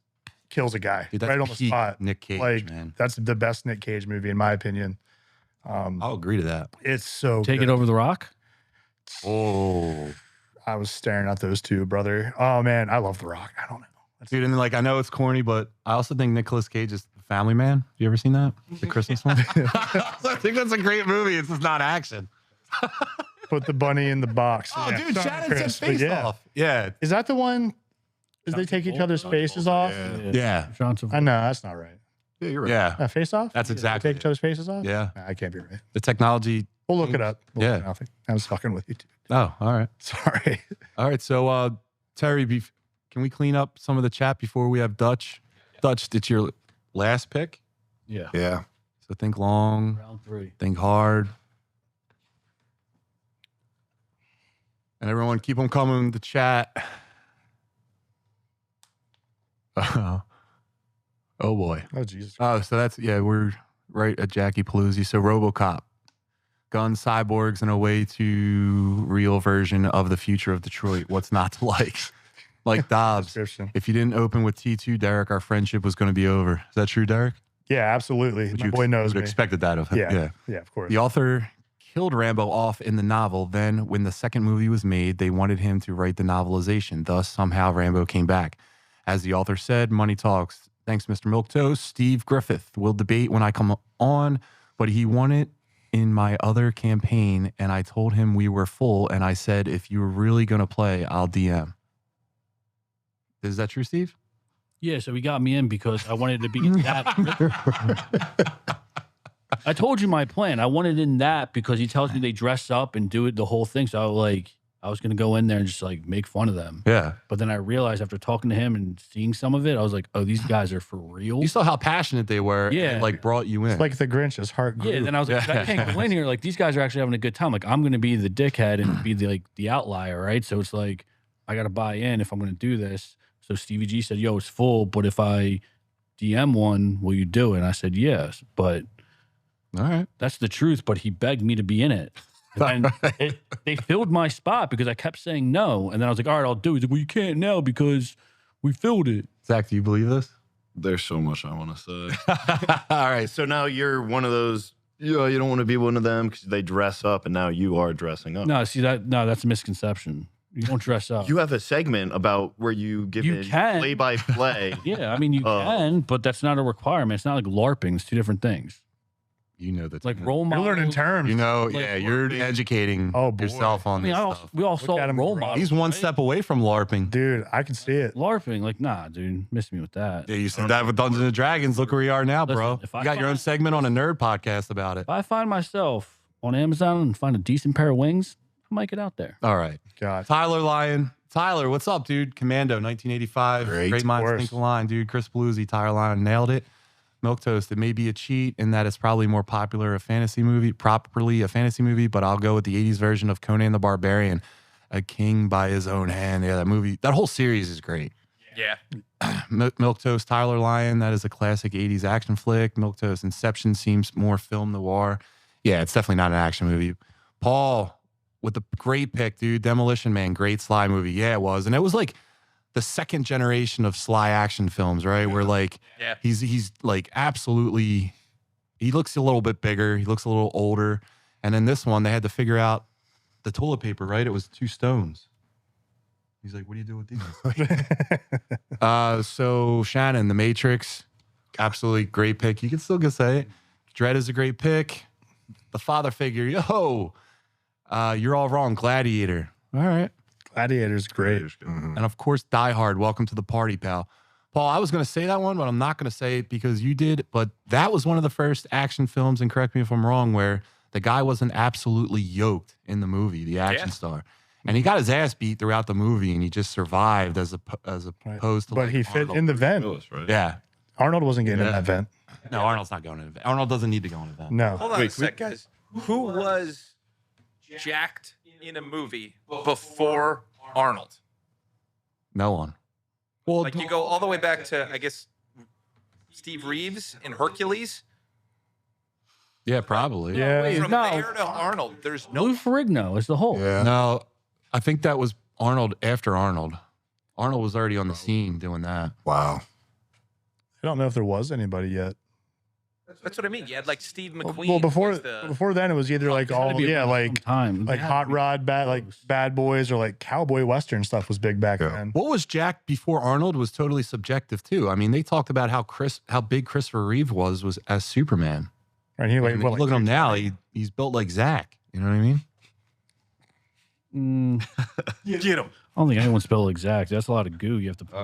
kills a guy Dude, that's right on the peak spot. Nick Cage, Like, man. that's the best Nick Cage movie, in my opinion. I'll agree to that. It's so Take good. it over the rock. Oh. I was staring at those two, brother. Oh, man, I love The Rock. I don't know. Dude, and like, I know it's corny, but I also think Nicolas Cage is the Family Man. You ever seen that? The Christmas one? I think that's a great movie. It's just not action. Put the bunny in the box. Oh, Yeah, dude, Son of Shannon said Chris, but face yeah. off. Yeah. Is that the one? Is they take each other's faces off? Yeah. Johnson. I know, that's not right. Yeah, you're right. Yeah. Face off? That's They exactly take each other's faces off? Yeah. Nah, I can't be right. The technology. We'll look it up. We'll Yeah. look it up. I was fucking with you, too. Oh, all right. Sorry. All right. So, Terry, can we clean up some of the chat before we have Dutch? Dutch, it's your last pick. Yeah. Yeah. So think long, Round 3. think hard. And everyone, keep them coming in the chat. Oh boy. Oh, Jesus. Oh, so we're right at Jackie Paluzzi. So RoboCop, gun cyborgs in a way to real version of the future of Detroit. What's not to like? Like Dobbs, Description. if you didn't open with T2, Derek, our friendship was going to be over. Is that true, Derek? Yeah, absolutely. Would My you boy knows would me. expected that of him. Yeah, of course. The author killed Rambo off in the novel. Then, when the second movie was made, they wanted him to write the novelization. Thus, somehow Rambo came back. As the author said, money talks. Thanks, Mr. Milquetoast. Steve Griffith will debate when I come on, but he won it in my other campaign, and I told him we were full, and I said, if you're really going to play, I'll DM. Is that true, Steve? Yeah, so he got me in because I wanted to be in that. I told you my plan. I wanted in that because he tells me they dress up and do it the whole thing. So I was gonna go in there and just like make fun of them. Yeah. But then I realized after talking to him and seeing some of it, I was like, oh, these guys are for real. You saw how passionate they were. Yeah. And like brought you in. It's like the Grinch's heart grew. Yeah, then I was like, I can't go in here. Like these guys are actually having a good time. Like I'm gonna be the dickhead and be the outlier, right? So it's like I gotta buy in if I'm gonna do this. So Stevie G said, yo, it's full, but if I DM one, will you do it? And I said, yes. But all right. that's the truth. But he begged me to be in it. And they filled my spot because I kept saying no. And then I was like, all right, I'll do it. He's like, well, you can't now because we filled it. Zach, do you believe this? There's so much I want to say. All right. So now you're one of those, you don't want to be one of them because they dress up and now you are dressing up. No, see that's a misconception. You don't dress up. You have a segment about where you give You it can. play-by-play. Yeah, I mean, you can, but that's not a requirement. It's not like LARPing. It's two different things. You know that. Like role You're models. learning terms. You know, like, yeah, you're educating Oh, boy. yourself on I mean, this stuff. we all saw at him role grow. models. He's one right? step away from LARPing. Dude, I can see it. LARPing. Like, nah, dude, miss me with that. Yeah, you said that with Dungeons and Dragons. Look where you are now, bro. Listen, if You I got your own find- segment on a nerd podcast about it. If I find myself on Amazon and find a decent pair of wings, I might get out there. All right. God. Tyler Lyon. Tyler, what's up, dude? Commando, 1985. Great. minds Of course. think alike, dude. Chris Paluzzi, Tyler Lyon nailed it. Milk Toast, it may be a cheat in that it's probably more popular properly a fantasy movie, but I'll go with the 80s version of Conan the Barbarian, a king by his own hand. Yeah, that movie, that whole series is great. Yeah. Milk Toast, Tyler Lyon, that is a classic 80s action flick. Milk Toast, Inception seems more film noir. Yeah, it's definitely not an action movie. Paul, with the great pick, dude. Demolition Man, great Sly movie. Yeah, it was. And it was like the second generation of Sly action films, right? Where like Yeah. he's like absolutely, he looks a little bit bigger. He looks a little older. And then this one, they had to figure out the toilet paper, right? It was 2 stones. He's like, what do you do with these? So Shannon, The Matrix, absolutely great pick. You can still say it. Dredd is a great pick. The father figure, yo, you're all wrong. Gladiator. All right. Gladiator's great. And of course, Die Hard. Welcome to the party, pal. Paul, I was going to say that one, but I'm not going to say it because you did. But that was one of the first action films, and correct me if I'm wrong, where the guy wasn't absolutely yoked in the movie, the action star. And he got his ass beat throughout the movie, and he just survived as opposed to But like he fit Arnold. in the vent. Willis, right? Yeah. Arnold wasn't getting in that vent. No, Arnold's not going to event. Arnold doesn't need to go in event. No. Hold on a sec, guys. Who was jacked in a movie before Arnold? No one. Well, Like you go all the way back to, I guess, Steve Reeves in Hercules. yeah, probably. Yeah. From No. there to Arnold, there's no. Lou Ferrigno is the whole. Yeah. No, I think that was Arnold after Arnold. Arnold was already on the scene doing that. Wow. I don't know if there was anybody yet. That's what I mean. You had like Steve McQueen. Well, was the- before then, it was either like all Time. like Hot Rod, Bad Boys, or like cowboy western stuff was big back then. What was Jack before Arnold was totally subjective too. I mean, they talked about how big Christopher Reeve was as Superman. And he like, And what, look at him like, now; he's built like Zach. You know what I mean? Get him. I don't think anyone's spelled exact. That's a lot of goo you have to put.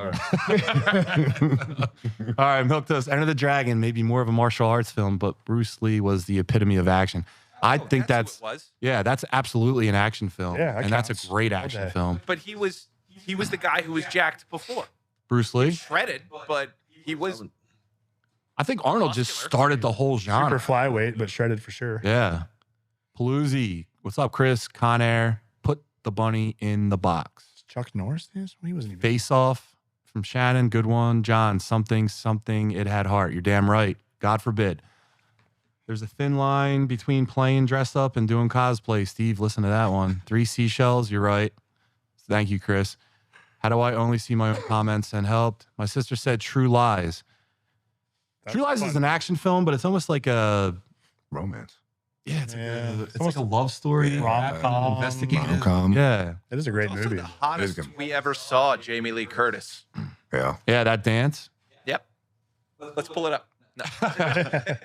All right, Milk Toast, Enter the Dragon, maybe more of a martial arts film, but Bruce Lee was the epitome of action. I think that's who it was. yeah, that's absolutely an action film. Yeah, that and that's counts. a great All action day. film. But he was the guy who was jacked before. Bruce Lee. Shredded, but he was. I think Arnold just Muscular. started the whole genre. super flyweight, but shredded for sure. Yeah. Paluzzi. What's up, Chris? Con Air. Put the bunny in the box. Chuck Norris, this he wasn't even. Face Off from Shannon. Good one. John, something, it had heart. You're damn right. God forbid. There's a thin line between playing dress up and doing cosplay. Steve, listen to that one. 3 seashells. You're right. Thank you, Chris. How do I only see my own comments and helped? My sister said True Lies. That's True Lies fun. is an action film, but it's almost like a Romance. yeah, it's, Yeah. it's like a love story, Rom-com. investigative. Rom-com. Yeah, It is a great Also movie. the hottest good. we ever saw, Jamie Lee Curtis. Yeah. yeah, that dance. Yep. Let's pull it up. No.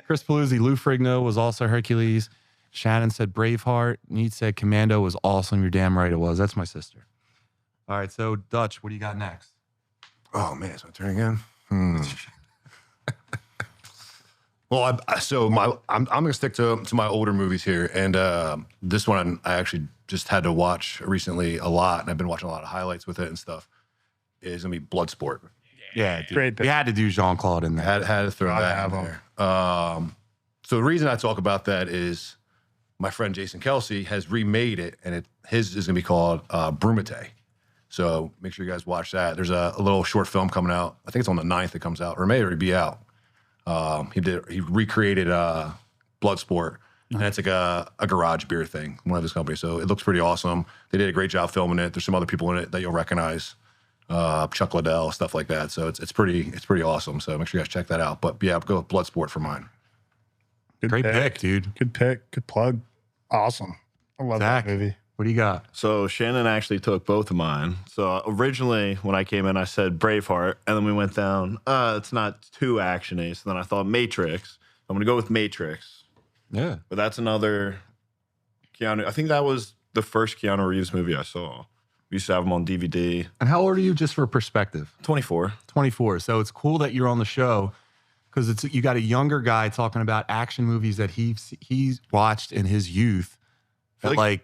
Chris Paluzzi, Lou Ferrigno was also Hercules. Shannon said Braveheart. Neat said Commando was awesome. You're damn right it was. That's my sister. All right, so Dutch, what do you got next? Oh man, it's my turn again. Well, I'm gonna stick to my older movies here, and this one I actually just had to watch recently a lot, and I've been watching a lot of highlights with it and stuff. Is gonna be Bloodsport. Yeah, dude. Great pick. We had to do Jean-Claude in there. Had to throw Gotta that have in there. So the reason I talk about that is my friend Jason Kelce has remade it, and his is gonna be called Brumate. So make sure you guys watch that. There's a little short film coming out. I think it's on the 9th it comes out, or it may already be out. He recreated Bloodsport, and it's like a garage beer thing, one of his companies. So it looks pretty awesome. They did a great job filming it. There's some other people in it that you'll recognize, Chuck Liddell, stuff like that. So it's pretty awesome. So make sure you guys check that out. But yeah, go with Bloodsport for mine. Good Great pick, dude. Good pick. Good plug. Awesome. I love Zach. that movie. What do you got? So Shannon actually took both of mine. So originally when I came in, I said Braveheart, and then we went down. It's not too actiony. So then I thought Matrix. I'm gonna go with Matrix. Yeah. But that's another Keanu. I think that was the first Keanu Reeves movie I saw. We used to have him on DVD. And how old are you, just for perspective? 24. 24. So it's cool that you're on the show because you got a younger guy talking about action movies that he's watched in his youth. That like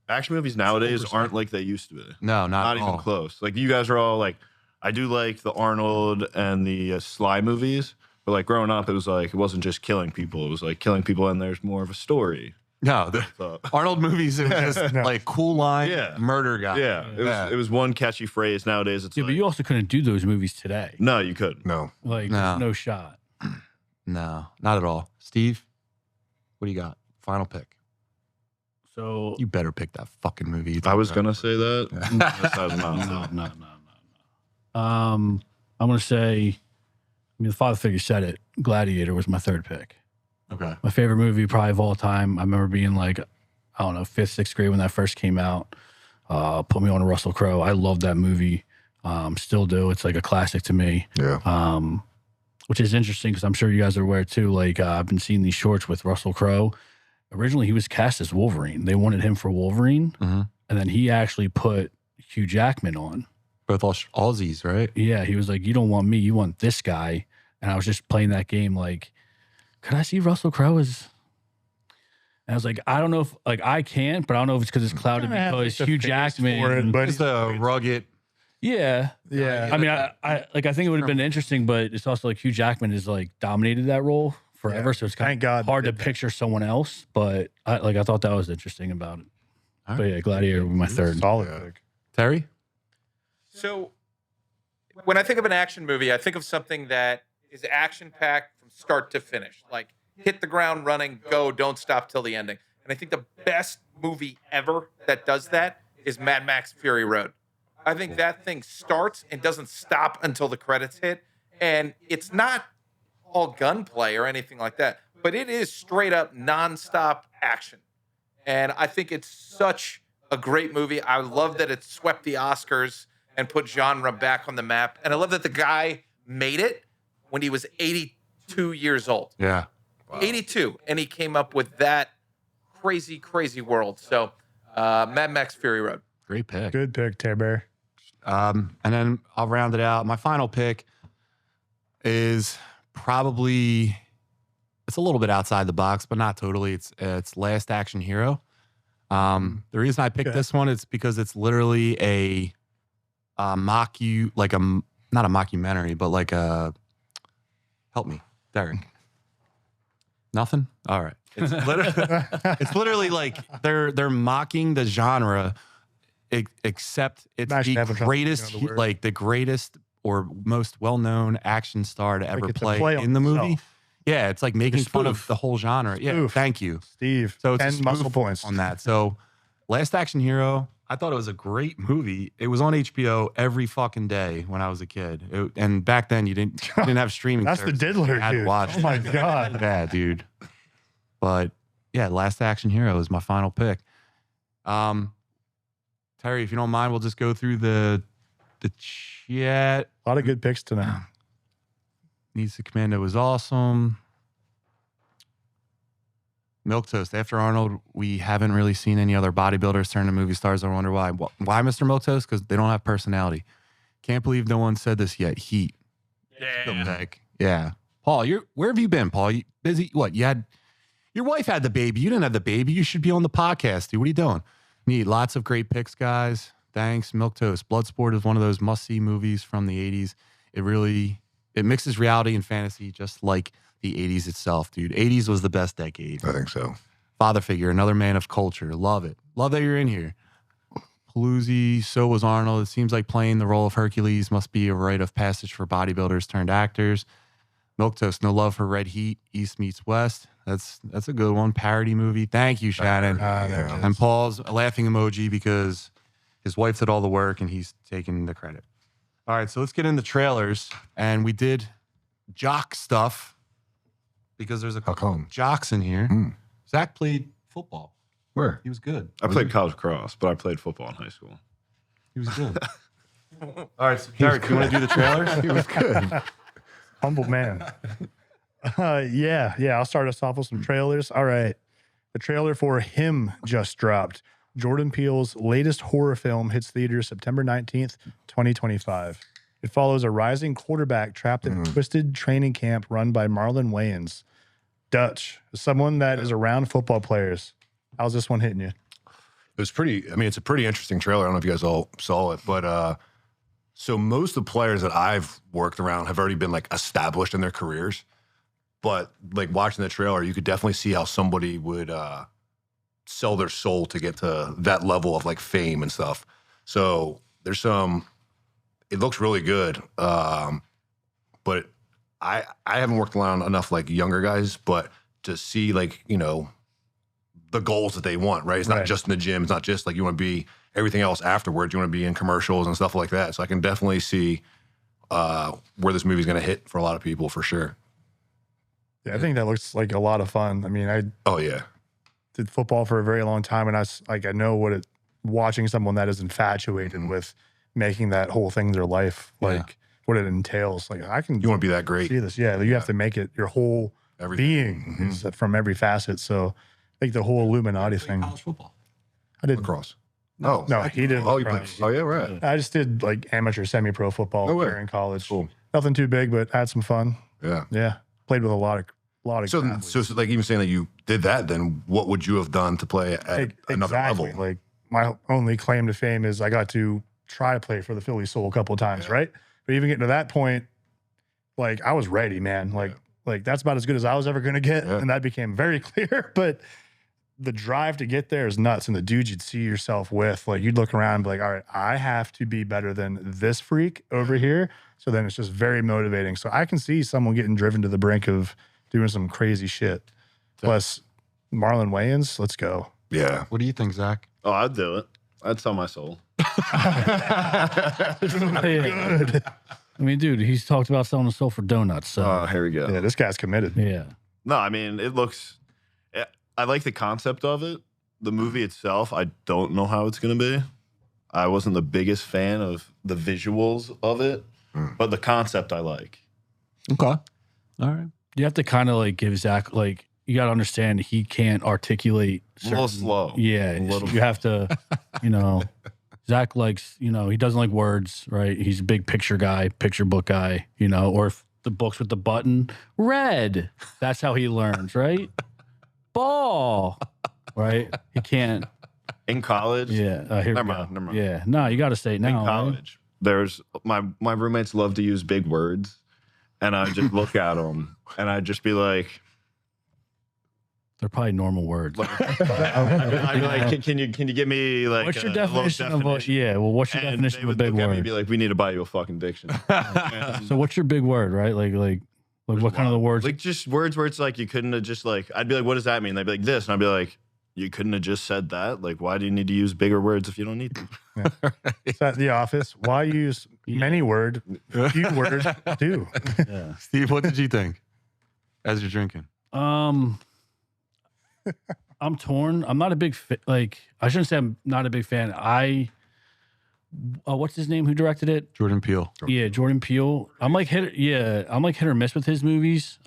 action movies nowadays aren't like they used to be. No, not even close. Like you guys are all like, I do like the Arnold and the Sly movies, but like growing up, it was like it wasn't just killing people. It was like killing people, and there's more of a story. No, the Arnold movies, it was just like cool line, murder guy. Yeah, it was one catchy phrase. Nowadays, it's but you also couldn't do those movies today. No, you couldn't. No. Like, no shot. No, not at all. Steve, what do you got? Final pick. So you better pick that fucking movie. I was gonna say that. No. I'm gonna say. I mean, the father figure said it. Gladiator was my third pick. Okay. My favorite movie probably of all time. I remember being like, I don't know, 5th, 6th grade when that first came out. Put me on to Russell Crowe. I love that movie. Still do. It's like a classic to me. Yeah. Which is interesting because I'm sure you guys are aware too. Like I've been seeing these shorts with Russell Crowe. Originally, he was cast as Wolverine. They wanted him for Wolverine, and then he actually put Hugh Jackman on. Both Aussies, right? Yeah, he was like, "You don't want me, you want this guy." And I was just playing that game like, could I see Russell Crowe as? And I was like, I don't know if I can, but I don't know if it's because it's clouded because Hugh Jackman, but he's a rugged. Yeah. I mean, I think it would have been interesting, but it's also like Hugh Jackman has like dominated that role forever, so it's kind of hard to picture someone else. But I thought that was interesting about it. Right. But yeah, Gladiator was my third. Solid pick. Terry? So when I think of an action movie, I think of something that is action-packed from start to finish. Like hit the ground running, go, don't stop till the ending. And I think the best movie ever that does that is Mad Max Fury Road. I think that thing starts and doesn't stop until the credits hit. And it's not all gunplay or anything like that, but it is straight up nonstop action. And I think it's such a great movie. I love that it swept the Oscars and put genre back on the map. And I love that the guy made it when he was 82 years old. Yeah. Wow. 82. And he came up with that crazy, crazy world. So Mad Max Fury Road. Great pick. Good pick, Terry Bear. And then I'll round it out. My final pick is probably, it's a little bit outside the box, but not totally. It's Last Action Hero. The reason I picked this one is because it's literally a not a mockumentary, but like a, help me, Derek. Nothing? All right. It's literally like they're mocking the genre, except it's the greatest, the greatest or most well-known action star to ever play in the movie. Yeah, it's like making fun of the whole genre. Yeah, thank you, Steve. So it's 10 muscle points on that. So Last Action Hero, I thought it was a great movie. It was on HBO every fucking day when I was a kid. And back then you didn't have streaming. That's the diddler, dude. Oh my God. Yeah, dude. But yeah, Last Action Hero is my final pick. Terry, if you don't mind, we'll just go through the chat. A lot of good picks tonight. Needs to Commando was awesome. Milquetoast. After Arnold, we haven't really seen any other bodybuilders turn to movie stars. I wonder why. Why, Mr. Milquetoast? Because they don't have personality. Can't believe no one said this yet. Heat. Yeah. Paul, where have you been, Paul? You busy? What? Your wife had the baby. You didn't have the baby. You should be on the podcast, dude. What are you doing? Need lots of great picks, guys. Thanks. Milquetoast. Bloodsport is one of those must-see movies from the 80s. It mixes reality and fantasy just like the 80s itself, dude. 80s was the best decade. I think so. Father figure, another man of culture. Love it. Love that you're in here. Paluzzi, so was Arnold. It seems like playing the role of Hercules must be a rite of passage for bodybuilders turned actors. Milquetoast, no love for Red Heat, East meets West. That's a good one. Parody movie. Thank you, Shannon. And Paul's a laughing emoji because his wife did all the work and he's taking the credit. All right, so let's get into trailers. And we did jock stuff because there's a couple jocks in here. Zach played football. Where? He was good. I played college cross, but I played football in high school. He was good. All right, so Derek, you want to do the trailers? He was good. Humble man. Yeah. I'll start us off with some trailers. All right. The trailer for Him just dropped. Jordan Peele's latest horror film hits theaters September 19th, 2025. It follows a rising quarterback trapped in a twisted training camp run by Marlon Wayans. Dutch, someone that is around football players. How's this one hitting you? It was pretty, I mean, it's a pretty interesting trailer. I don't know if you guys all saw it, but so most of the players that I've worked around have already been like established in their careers. But like watching the trailer, you could definitely see how somebody would sell their soul to get to that level of like fame and stuff. So there's some, it looks really good. But I haven't worked around enough like younger guys, but to see like, you know, the goals that they want, right? It's not just in the gym. It's not just like you want to be everything else afterwards. You want to be in commercials and stuff like that. So I can definitely see where this movie's going to hit for a lot of people for sure. Yeah, I think that looks like a lot of fun. I mean, I did football for a very long time, and I know what it. Watching someone that is infatuated with making that whole thing their life, like what it entails. Like I can. You want to be that great? See this? Yeah, you have to make it your whole being is from every facet. So, like the whole Illuminati thing. College football. I did lacrosse. No, he did. Oh, you played. Oh, yeah, right. I just did like amateur semi-pro football during college. Cool. Nothing too big, but had some fun. Yeah. Played with a lot of So like even saying that you did that, then what would you have done to play at another level? Like my only claim to fame is I got to try to play for the Philly Soul a couple of times, right? But even getting to that point, like I was ready, man. Like that's about as good as I was ever going to get, and that became very clear. But the drive to get there is nuts, and the dudes you'd see yourself with, like you'd look around and be like, all right, I have to be better than this freak over here. So then it's just very motivating. So I can see someone getting driven to the brink of doing some crazy shit. Plus, Marlon Wayans, let's go. Yeah. What do you think, Zach? Oh, I'd do it. I'd sell my soul. I mean, dude, he's talked about selling his soul for donuts. So Here we go. Yeah, this guy's committed. yeah. No, I mean, it looks. I like the concept of it. The movie itself, I don't know how it's going to be. I wasn't the biggest fan of the visuals of it, but the concept I like. Okay. All right. You have to kind of like give Zach, like, you got to understand he can't articulate. A little slow. Yeah. You have to, you know, Zach likes, you know, he doesn't like words, right? He's a big picture guy, picture book guy, you know, or if the books with the button, red. That's how he learns, right? Ball, right? He can't. In college? Yeah. Here Never we go. mind, never mind. Yeah. No, you got to say it now. In college, there's my roommates love to use big words, and I just look at them, and I'd just be like, they're probably normal words. I'd be like, can you give me like What's your a little definition of what? Yeah. Well, what's your And definition they of a would big look at me and word? be like, we need to buy you a fucking dictionary. So what's your big word, right? Like what kind of the words? Like just words where it's like you couldn't have just like, I'd be like, what does that mean? They'd be like this, and I'd be like, you couldn't have just said that. Like, why do you need to use bigger words if you don't need them? It's at the office. Why use many word? Few words do. Yeah. Steve, what did you think as you're drinking? I'm torn. I'm not a big like. I shouldn't say I'm not a big fan. What's his name? Who directed it? Jordan Peele. Yeah, Jordan Peele. I'm like hit or miss with his movies.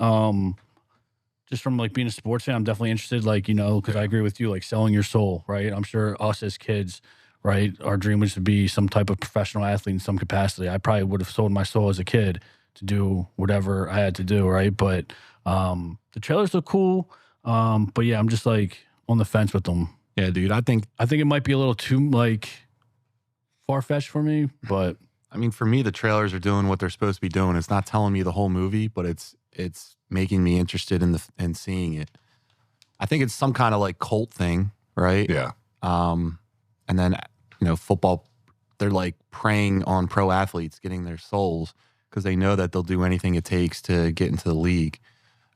Just from like being a sports fan, I'm definitely interested. Like, you know, because I agree with you. Like selling your soul, right? I'm sure us as kids, right? Our dream was to be some type of professional athlete in some capacity. I probably would have sold my soul as a kid to do whatever I had to do, right? But the trailers look cool. But yeah, I'm just like on the fence with them. Yeah, dude. I think it might be a little too like far-fetched for me, but I mean, for me, the trailers are doing what they're supposed to be doing. It's not telling me the whole movie, but it's making me interested in seeing it. I think it's some kind of like cult thing, right? Yeah. And then, you know, football, they're like preying on pro athletes, getting their souls because they know that they'll do anything it takes to get into the league.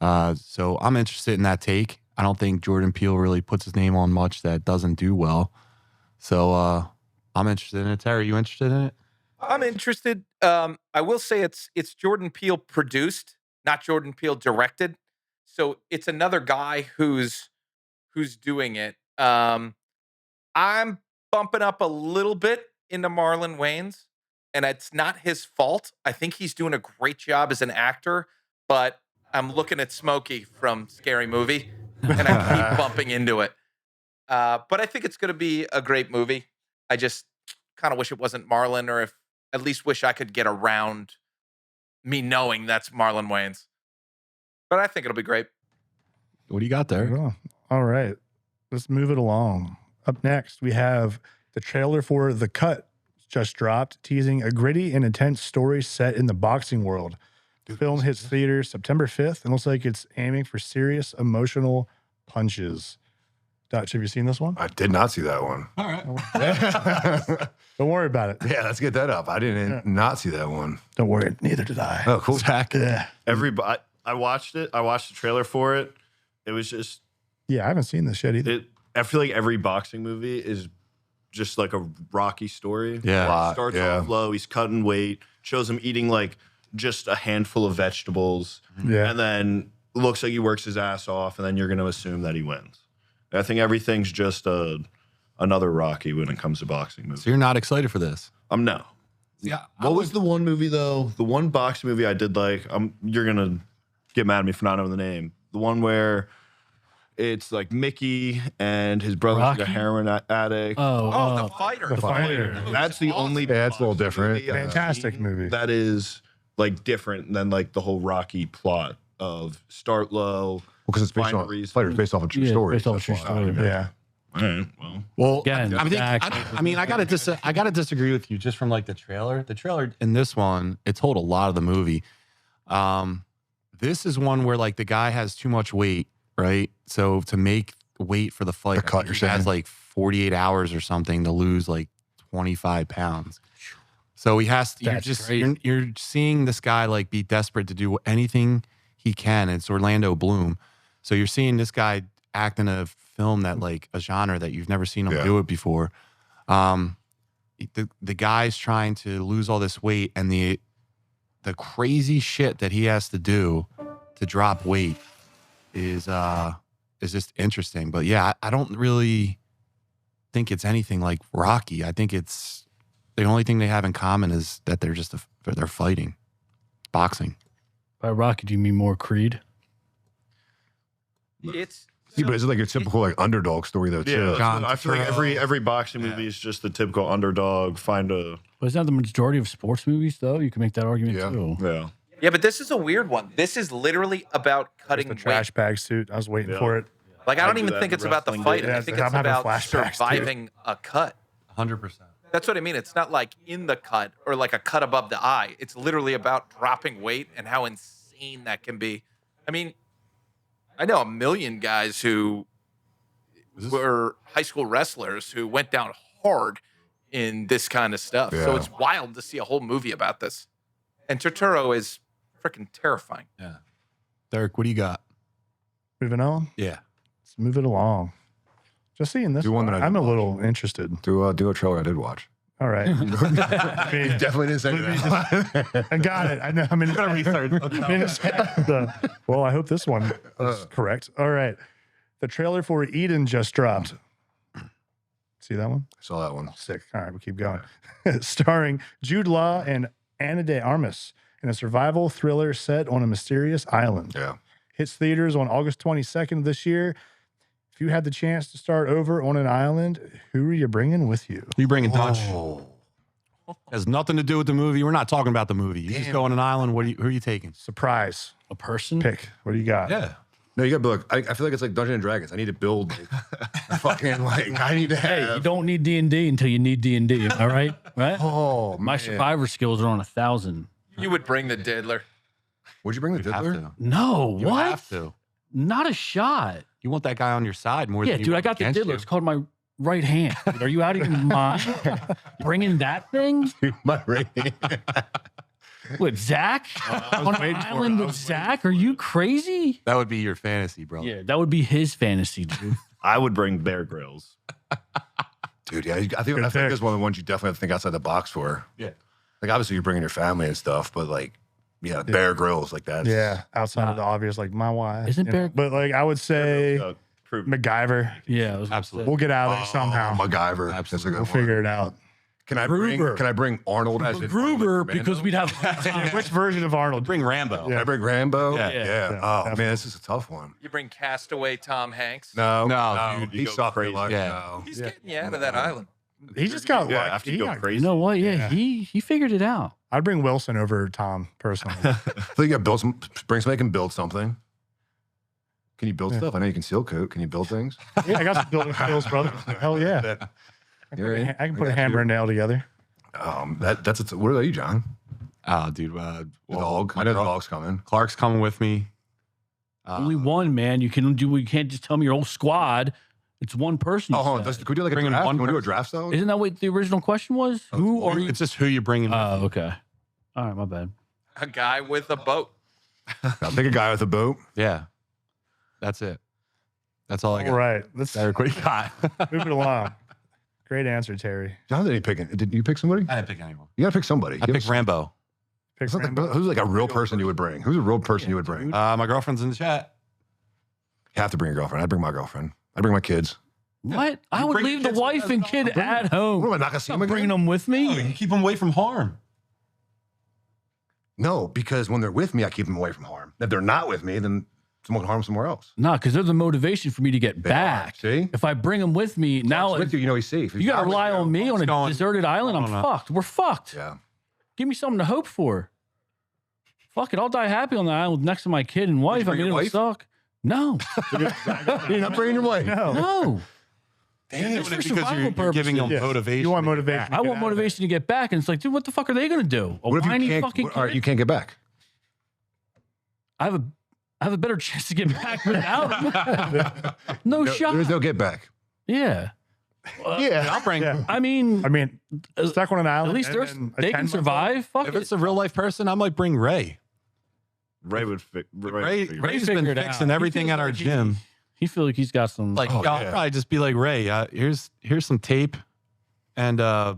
So I'm interested in that take. I don't think Jordan Peele really puts his name on much that doesn't do well. So I'm interested in it. Terry, you interested in it? I'm interested. I will say it's Jordan Peele produced, not Jordan Peele directed. So it's another guy who's doing it. I'm bumping up a little bit into Marlon Wayans, and it's not his fault. I think he's doing a great job as an actor, but I'm looking at Smokey from Scary Movie, and I keep bumping into it. But I think it's going to be a great movie. I just kind of wish it wasn't Marlon, or at least wish I could get around me knowing that's Marlon Wayans. But I think it'll be great. What do you got there? Oh, all right. Let's move it along. Up next, we have the trailer for The Cut just dropped, teasing a gritty and intense story set in the boxing world. The film hits theaters September 5th and looks like it's aiming for serious emotional punches. Dutch, have you seen this one? I did not see that one. All right. Don't worry about it. Yeah, let's get that up. I didn't not see that one. Don't worry. Neither did I. Oh, cool. Zach. Yeah. I watched it. I watched the trailer for it. It was just Yeah, I haven't seen this yet either. I feel like every boxing movie is just like a Rocky story. Yeah. Starts off low. He's cutting weight. Shows him eating like just a handful of vegetables. Yeah. And then looks like he works his ass off. And then you're going to assume that he wins. I think everything's just another Rocky when it comes to boxing movies. So you're not excited for this? No. Yeah. What was the one movie though? The one boxing movie I did like. You're gonna get mad at me for not knowing the name. The one where it's like Mickey and his brother's like a Rocky? heroin addict. Oh, The Fighter. The Fighter. That's the only. Yeah, it's a little different. movie I've Fantastic seen movie. That is like different than like the whole Rocky plot of start low. Because it's based find a on reason. Fighter's based off a true Yeah, story. based off a That's true why. story. Yeah. All right, well, Well, Again, I mean, I gotta disagree with you just from like the trailer. The trailer in this one, it told a lot of the movie. This is one where like the guy has too much weight, right? So to make weight for the fight, The cut, I think you're he has saying? like 48 hours or something to lose like 25 pounds. So he has to, That's crazy. you're seeing this guy like be desperate to do anything he can. It's Orlando Bloom. So you're seeing this guy act in a film that like a genre that you've never seen him Yeah. do it before. The guy's trying to lose all this weight, and the crazy shit that he has to do to drop weight is just interesting. But yeah, I don't really think it's anything like Rocky. I think it's the only thing they have in common is that they're just they're fighting, boxing. By Rocky, do you mean more Creed? It's Yeah, but it's like a typical like underdog story though too. yeah. John I feel like every boxing movie is just the typical underdog. Find a But isn't that the majority of sports movies, though? You can make that argument, Yeah. too. yeah. Yeah, but this is a weird one. This is literally about cutting The weight. trash bag suit. I was waiting Yeah. for it. Like, I don't do even that think in it's about the wrestling, fight. dude. I Yeah, think I'm it's having about flashbacks, dude. surviving a cut. 100%. That's what I mean. It's not like in the cut or like a cut above the eye. It's literally about dropping weight and how insane that can be. I mean, I know a million guys who were high school wrestlers who went down hard in this kind of stuff. So Yeah. it's wild to see a whole movie about this. And Turturro is freaking terrifying. Yeah. Derek, what do you got? Moving on. Yeah. Let's move it along. Just seeing this Do one one, that I I'm a didn't little interested. Do a trailer I did watch. All right. I mean, Definitely didn't say that. I got it. I know. I mean, well, I hope this one is correct. All right. The trailer for Eden just dropped. See that one? I saw that one. Sick. All right, we'll keep going. Starring Jude Law and Ana de Armas in a survival thriller set on a mysterious island. Yeah. Hits theaters on August 22nd of this year. If you had the chance to start over on an island, who are you bringing with you? You bringing Dutch? Has nothing to do with the movie. We're not talking about the movie. You just go on an island. Who are you taking? Surprise A person? pick. What do you got? Yeah. No, you got to build. I feel like it's like Dungeons and Dragons. I need to build like, a fucking like. I need to Hey, have. you don't need D&D until you need D&D. All right? Right? Oh, My man. survivor skills are on 1,000. You would bring the diddler. Would you bring the You have diddler? to. No, You what? have to. Not a shot. You want that guy on your side more Yeah, than you dude, I want got the against diddler. you. It's called my right hand. Dude, are you out of your mind? Bringing that thing My rating. with Zach on an island with Zach? Are you crazy? That would be your fantasy, bro. Yeah, that would be his fantasy, dude. I would bring Bear Grylls. Dude, yeah, I think pick. that's one of the ones you definitely have to think outside the box for. Yeah. Like obviously you're bringing your family and stuff, but like, yeah, Bear Grylls like that. Yeah, outside of the obvious, like my wife. Isn't you know. Bear- But like I would say Prove MacGyver. Yeah, I was Absolutely. We'll get out of there somehow. MacGyver. Absolutely. That's a good We'll one. figure it out. Can I bring Arnold as in Gruber Arnold Commando? because we'd have. Which version of Arnold? Bring Rambo. Can I bring Rambo? Yeah. Yeah. Oh definitely. man, this is a tough one. You bring Castaway Tom Hanks. No, dude, he go sucked. crazy. Like, Yeah. no. He's getting you out of that island. He just got Yeah, like, after he you go got- crazy. You know what? Yeah, Yeah. he figured it out. I'd bring Wilson over Tom personally. I think you build some. Bring somebody who can build something. Can you build stuff? I know you can seal coat. Can you build things? Yeah, I got some building skills, brother. Hell yeah. You're I can put a hammer and nail together. That's what about you, John? Oh, dude. The dog. I know the dog's coming. Clark's coming with me. Only one, man. You can't just tell me your whole squad. It's one person. Oh, you hold on. said. Can we do like a Bringing draft? one Can we do a person. draft style? Isn't that what the original question was? Who are you? It's just who you're bringing. Oh, okay. All right, my bad. A guy with a boat. I'll take a guy with a boat. Yeah. That's it. That's all I got. All right, let's Derek, what do you got? move it along. Great answer, Terry. John, did you pick somebody? I didn't pick anyone. You gotta pick somebody. I picked Rambo. Pick Who's Rambo. who's like a real person you would bring? Who's a real person you would bring? You My girlfriend's in the chat. have to bring your girlfriend. I'd bring my girlfriend. I'd bring my kids. What? I would bring leave the the kids wife with and us. kid at home. What am I not gonna see I'm them bringing again? them with me. You keep them away from harm. No, because when they're with me, I keep them away from harm. If they're not with me, then someone can harm somewhere else. No, because they're the motivation for me to get They are, back. see? If I bring them with me, now With you, you know he's safe. If you got to not with rely you- on me on a going- deserted island. I I'm don't know. fucked. We're fucked. Yeah. Give me something to hope for. Fuck it. I'll die happy on the island next to my kid and wife. I bring mean, your it'll wife? suck. No, You're not bringing your wife. No. no. Damn, It's for because survival you're giving them Yes. motivation. You want to get motivation. back. I Get want out of it. motivation to get back. And it's like, dude, what the fuck are they going to do? A What if whiny you can't? fucking All right, kid? you can't get back. I have a better chance to get back without them. No shot. There's no get back. Yeah. Yeah, I'll bring. Yeah. I mean, I mean, stuck on an island. at least and there's then a they can 10-month-old. survive. Fuck If it. it's a real life person, I might bring Ray. Ray would fit. Ray's He been figured it fixing out. everything He at feels our like gym. He feel like he's got some. Like, Oh, I'll yeah. probably just be like, Ray, here's some tape and a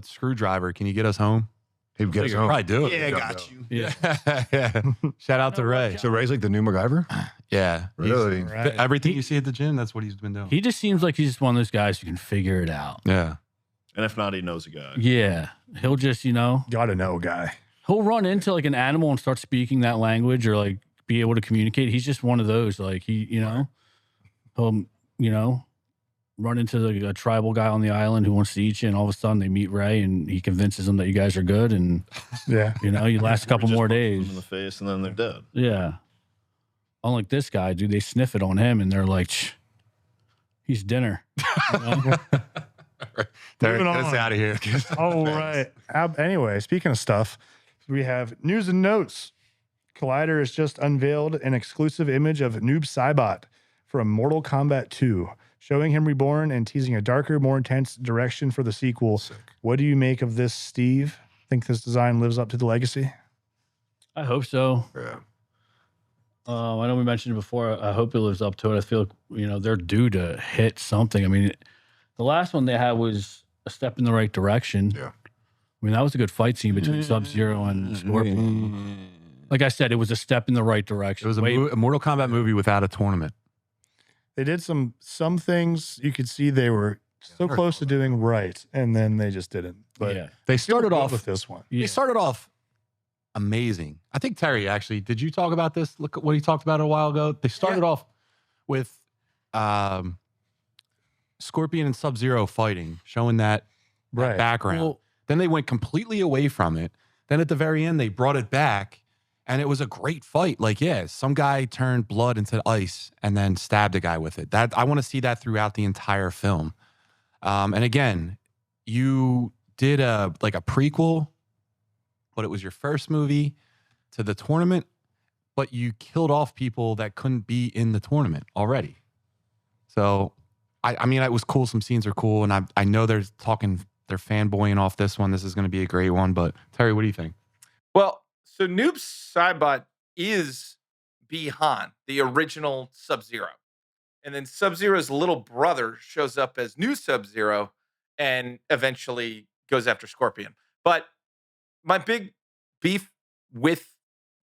screwdriver. Can you get us home? He would get us home. Probably do it. Yeah, I Yeah. got you. yeah. Yeah. Shout out to Ray. So Ray's like the new MacGyver. Yeah. He's- Really? Right. Everything you see at the gym, that's what he's been doing. He just seems like he's just one of those guys who can figure it out. Yeah. And if not, he knows a guy. Yeah. He'll just, Gotta know, guy. he'll run into like an animal and start speaking that language or like be able to communicate. He's just one of those. Like he'll, run into like a tribal guy on the island who wants to eat you, and all of a sudden they meet Ray and he convinces them that you guys are good, and Yeah. you last a couple Just more punch them days. in the face, and then they're dead. Yeah. Unlike this guy, dude, they sniff it on him and they're like, he's dinner. You know? Derek, Moving get us on. out of here. All right. Anyway, speaking of stuff, we have news and notes. Collider has just unveiled an exclusive image of Noob Saibot from Mortal Kombat 2, showing him reborn and teasing a darker, more intense direction for the sequel. What do you make of this, Steve? Think this design lives up to the legacy? I hope so. Yeah. I know we mentioned it before. I hope it lives up to it. I feel like, they're due to hit something. I mean, the last one they had was a step in the right direction. Yeah. I mean, that was a good fight scene between Sub-Zero and Scorpion. Like I said, it was a step in the right direction. It was a Way- Mortal Kombat movie without a tournament. They did some things you could see they were so close to doing right, and then they just didn't. But yeah. They still started good off with this one. Yeah. They started off amazing. I think Terry actually, did you talk about this? Look at what he talked about a while ago. They started off with Scorpion and Sub-Zero fighting, showing that Right. background. Well, Then they went completely away from it. Then at the very end, they brought it back, and it was a great fight. Like, yeah, some guy turned blood into ice and then stabbed a guy with it. That I want to see that throughout the entire film. And again, you did a prequel, but it was your first movie to the tournament, but you killed off people that couldn't be in the tournament already. So, I mean, it was cool. Some scenes are cool, and I know they're fanboying off this one. This is going to be a great one. But Terry, what do you think? Well, so Noob Saibot is Bi-Han, the original Sub-Zero. And then Sub-Zero's little brother shows up as new Sub-Zero and eventually goes after Scorpion. But my big beef with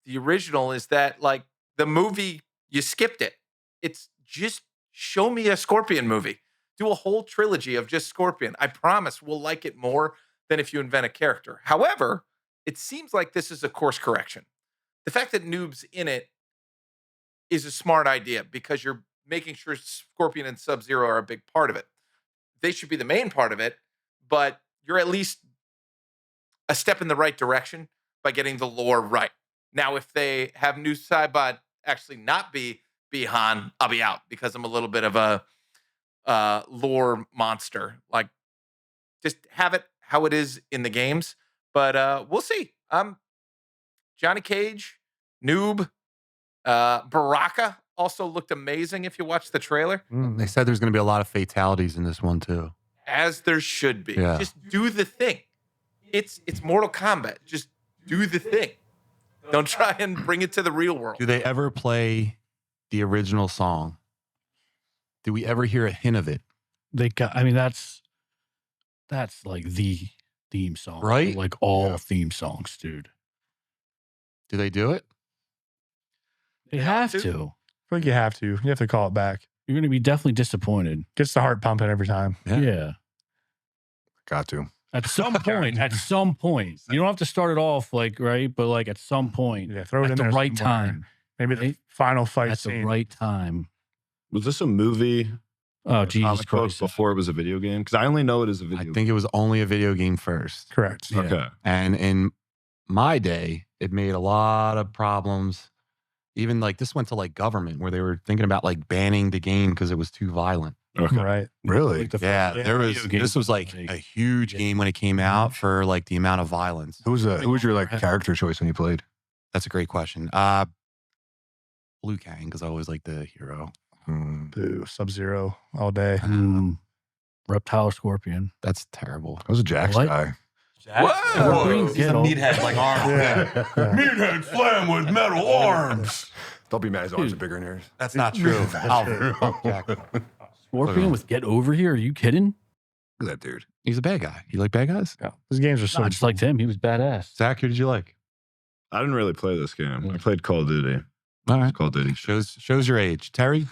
the original is that, like, the movie, you skipped it. It's just show me a Scorpion movie. Do a whole trilogy of just Scorpion. I promise we'll like it more than if you invent a character. However, it seems like this is a course correction. The fact that Noob's in it is a smart idea because you're making sure Scorpion and Sub-Zero are a big part of it. They should be the main part of it, but you're at least a step in the right direction by getting the lore right. Now, if they have new Saibot actually not be Han, I'll be out because I'm a little bit of a lore monster. Like, just have it how it is in the games. But we'll see. Johnny Cage, Noob, Baraka also looked amazing if you watch the trailer. They said there's going to be a lot of fatalities in this one too. As there should be. Yeah. Just do the thing. It's Mortal Kombat. Just do the thing. Don't try and bring it to the real world. Do they ever play the original song? Do we ever hear a hint of it? I mean, that's like the theme song, Right? Like all theme songs, dude. Do they do it? They have to. to. I feel like you have to. You have to call it back. You're going to be definitely disappointed. Gets the heart pumping every time. Yeah. Got to. At some point, you don't have to start it off like, right? But like at some point, Yeah, throw it at in the there right somewhere. time, Maybe the Right? final fight at scene. the right time. Was this a movie? Oh, or Jesus comic book Christ. before it was a video game? Because I only know it as a video I game. think it was only a video game first. Correct. Yeah. Okay. And in my day, it made a lot of problems. Even like this went to like government where they were thinking about like banning the game because it was too violent. Okay. Right. Really? Like the Yeah, first there was. video game This was like like- a huge game when it came out for like the amount of violence. Who was your like character choice when you played? That's a great question. Liu Kang, because I always like the hero. Boo. Sub-Zero all day. Reptile Scorpion. That's terrible. I was a Jax What? guy. Whoa! He's a meathead like arm. Yeah. Meathead slam with metal arms. Don't be mad. His arms are bigger than yours. That's not true. I'll Jack. Scorpion with Get Over Here? Are you kidding? Look at that dude. He's a bad guy. You like bad guys? Yeah. These games are so No, I just liked him. He was badass. Zach, who did you like? I didn't really play this game. I played Call of Duty. All right. Call of Duty. Shows your age. Terry?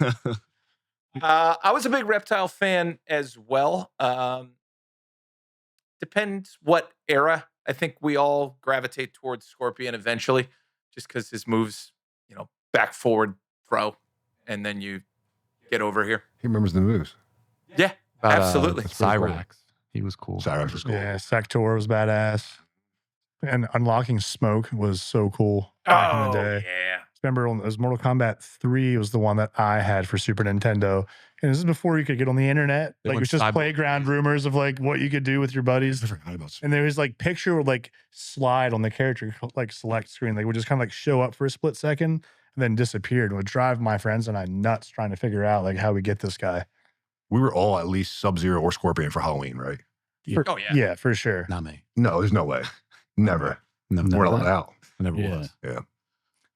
I was a big Reptile fan as well. Depends what era. I think we all gravitate towards Scorpion eventually, just because his moves, back, forward, throw, and then you get over here. He remembers the moves. Yeah, absolutely. that's pretty cool. Cyrax. He was cool. Cyrax was cool. Yeah, Sector was badass. And unlocking smoke was so cool back in the day. yeah. Remember, it was Mortal Kombat 3 was the one that I had for Super Nintendo. And this is before you could get on the internet. They Like, it went was just Saibot. playground rumors of, like, what you could do with your buddies. I forgot about And there was, like, picture would, like, slide on the character, like, select screen. Like, would just kind of, like, show up for a split second and then disappeared. It would drive my friends and I nuts trying to figure out, like, how we get this guy. We were all at least Sub-Zero or Scorpion for Halloween, right? Oh, yeah. Yeah, for sure. Not me. No, there's no way. Never. No, We're not allowed out. I never Yeah. was. Yeah.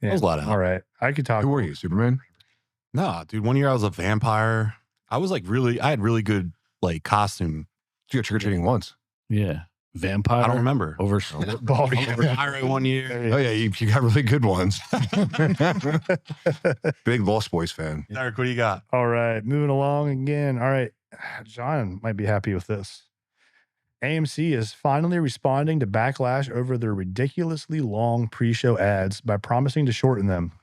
Yeah. I was allowed out. All right. I could talk. Who were you, Superman? No, dude. One year I was a vampire. I was like I had really good like costume. You got trick-or-treating once. Yeah. Vampire. I don't remember. Over. Baldy. I was a pirate one year. Oh, yeah, you got really good ones. Big Lost Boys fan. Derek, what do you got? All right, moving along again. All right, John might be happy with this. AMC is finally responding to backlash over their ridiculously long pre-show ads by promising to shorten them.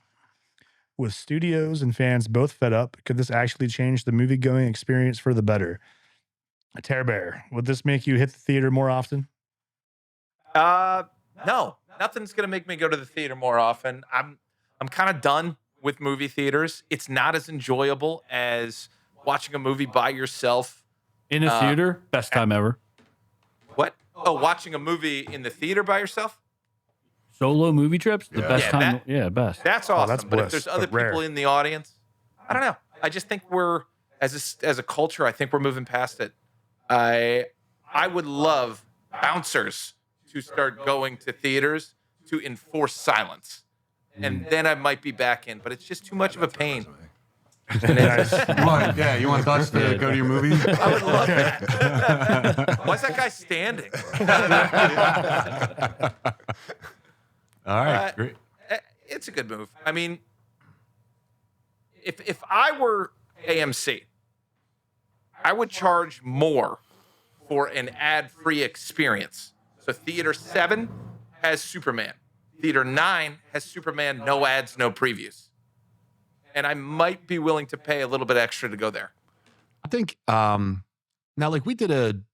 With studios and fans both fed up, could this actually change the movie-going experience for the better? Tear Bear, would this make you hit the theater more often? No, nothing's gonna make me go to the theater more often. I'm kind of done with movie theaters. It's not as enjoyable as watching a movie by yourself. In a theater, best time ever. What? Oh, watching a movie in the theater by yourself? Solo movie trips, the Yeah. best Yeah, time. Yeah, best. That's awesome. that's but if bliss, there's other but rare. people in the audience, I don't know. I just think we're as a culture, I think we're moving past it. I would love bouncers to start going to theaters to enforce silence, and then I might be back in. But it's just too much of a pain. You want Dutch to go to your movie? I would love that. Why's that guy standing? All right, great. It's a good move. I mean, if I were AMC, I would charge more for an ad-free experience. So Theater 7 has Superman. Theater 9 has Superman, no ads, no previews. And I might be willing to pay a little bit extra to go there. I think now like we did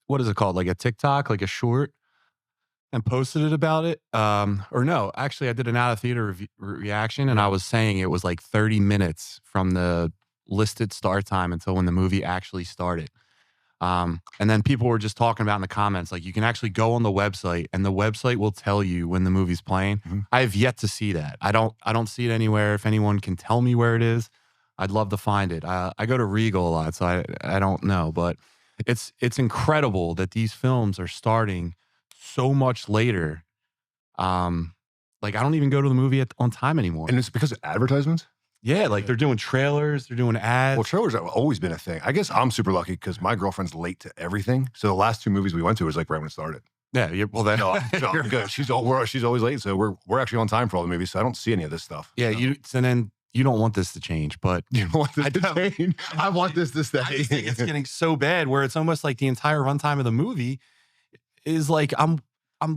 what is it called? Like a TikTok, like a short, and posted it about it. Or no, actually I did an out of theater reaction, and I was saying it was like 30 minutes from the listed start time until when the movie actually started. And then people were just talking about in the comments, like you can actually go on the website and the website will tell you when the movie's playing. Mm-hmm. I have yet to see that. I don't see it anywhere. If anyone can tell me where it is, I'd love to find it. I go to Regal a lot, so I don't know, but it's incredible that these films are starting so much later. Like I don't even go to the movie on time anymore. And it's because of advertisements? Yeah, like they're doing trailers, they're doing ads. Well, trailers have always been a thing. I guess I'm super lucky because my girlfriend's late to everything. So the last 2 movies we went to was like right when it started. Yeah, well then No, you're good. She's always late, so we're actually on time for all the movies. So I don't see any of this stuff. Yeah, and then you don't want this to change, but You don't want this to change. I want this to stay. I just think it's getting so bad where it's almost like the entire runtime of the movie is like I'm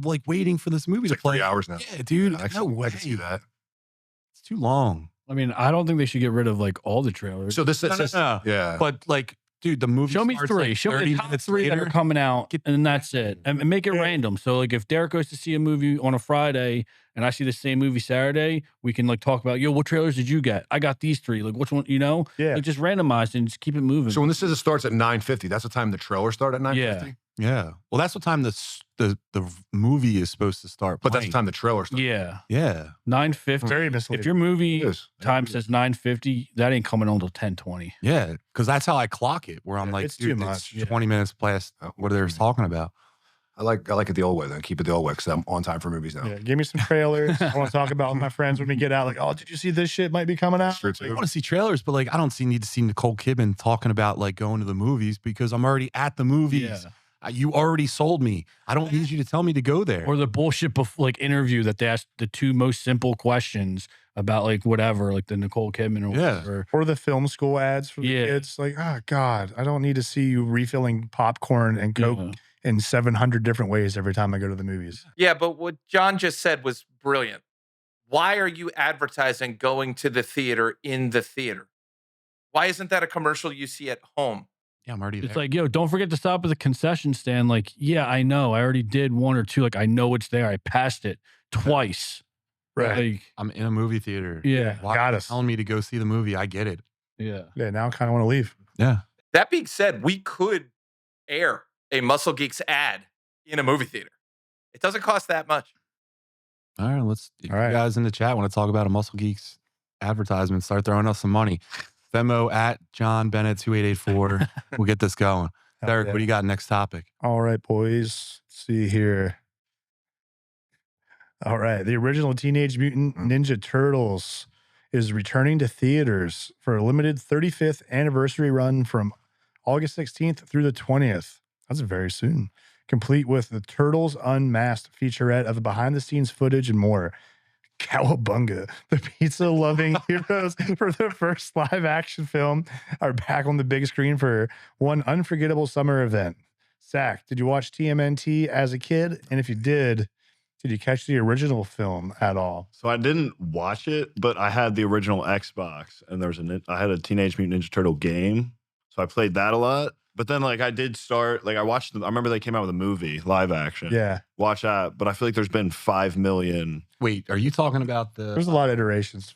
like waiting for this movie It's to like play. 3 hours now. Yeah, dude, I no way. can see that. It's too long. I mean, I don't think they should get rid of like all the trailers. So this No, says, no. yeah. But like, dude, the movie Show me starts, 3. like, Show me 30 the top minutes 3 that later. are coming out, and that's it. And make it random. So like, if Derek goes to see a movie on a Friday and I see the same movie Saturday, we can like talk about, yo, what trailers did you get? I got these 3. Like, which one? You know, Yeah. like just randomize and just keep it moving. So when this says it starts at 9:50, that's the time the trailers start at 9:50. Yeah. Well, that's what time the movie is supposed to start. But that's the playing. time the trailer starts. Yeah, Yeah. 9:50. Very misleading. If your movie It is. time says 9:50, that ain't coming on until 10:20. Yeah. Because that's how I clock it, where I'm Yeah, like, it's too dude, much. it's 20 minutes past what they were talking about. I like it the old way. Then keep it the old way because I'm on time for movies now. Yeah, give me some trailers. I want to talk about with my friends when we get out. Like, oh, did you see this shit might be coming out? Sure I too. want to see trailers, but like, I don't need to see Nicole Kidman talking about like going to the movies because I'm already at the movies. Yeah. You already sold me. I don't need you to tell me to go there. Or the bullshit like interview that they asked the 2 most simple questions about like whatever, like the Nicole Kidman or Yeah. whatever. Or the film school ads for the Yeah. kids. Like, oh God, I don't need to see you refilling popcorn and Coke Yeah. in 700 different ways every time I go to the movies. Yeah, but what John just said was brilliant. Why are you advertising going to the theater in the theater? Why isn't that a commercial you see at home? Yeah, I'm already It's there. like, yo, don't forget to stop at the concession stand. Like, yeah, I know. I already did 1 or 2. Like, I know it's there. I passed it twice. Right. Like, I'm in a movie theater. yeah. Why Got are you us. telling me to go see the movie? I get it. Yeah. Yeah, now I kind of want to leave. Yeah. That being said, we could air a Muscle Geeks ad in a movie theater. It doesn't cost that much. All right, if All right. you guys in the chat want to talk about a Muscle Geeks advertisement, start throwing us some money. Venmo at John Bennett 2884. We'll get this going. Hell Derek, yeah. what do you got next topic? All right, boys. Let's see here. All right. The original Teenage Mutant Ninja Turtles is returning to theaters for a limited 35th anniversary run from August 16th through the 20th. That's very soon. Complete with the Turtles Unmasked featurette of the behind-the-scenes footage and more. Cowabunga, the pizza-loving heroes for the first live-action film are back on the big screen for one unforgettable summer event. Zach, did you watch TMNT as a kid? And if you did you catch the original film at all? So I didn't watch it, but I had the original Xbox, and I had a Teenage Mutant Ninja Turtle game, so I played that a lot. But then, like, I did start, like, I watched them. I remember they came out with a movie, live action. Yeah. Watch that. But I feel like there's been 5 million. Wait, are you talking about There's a lot of iterations.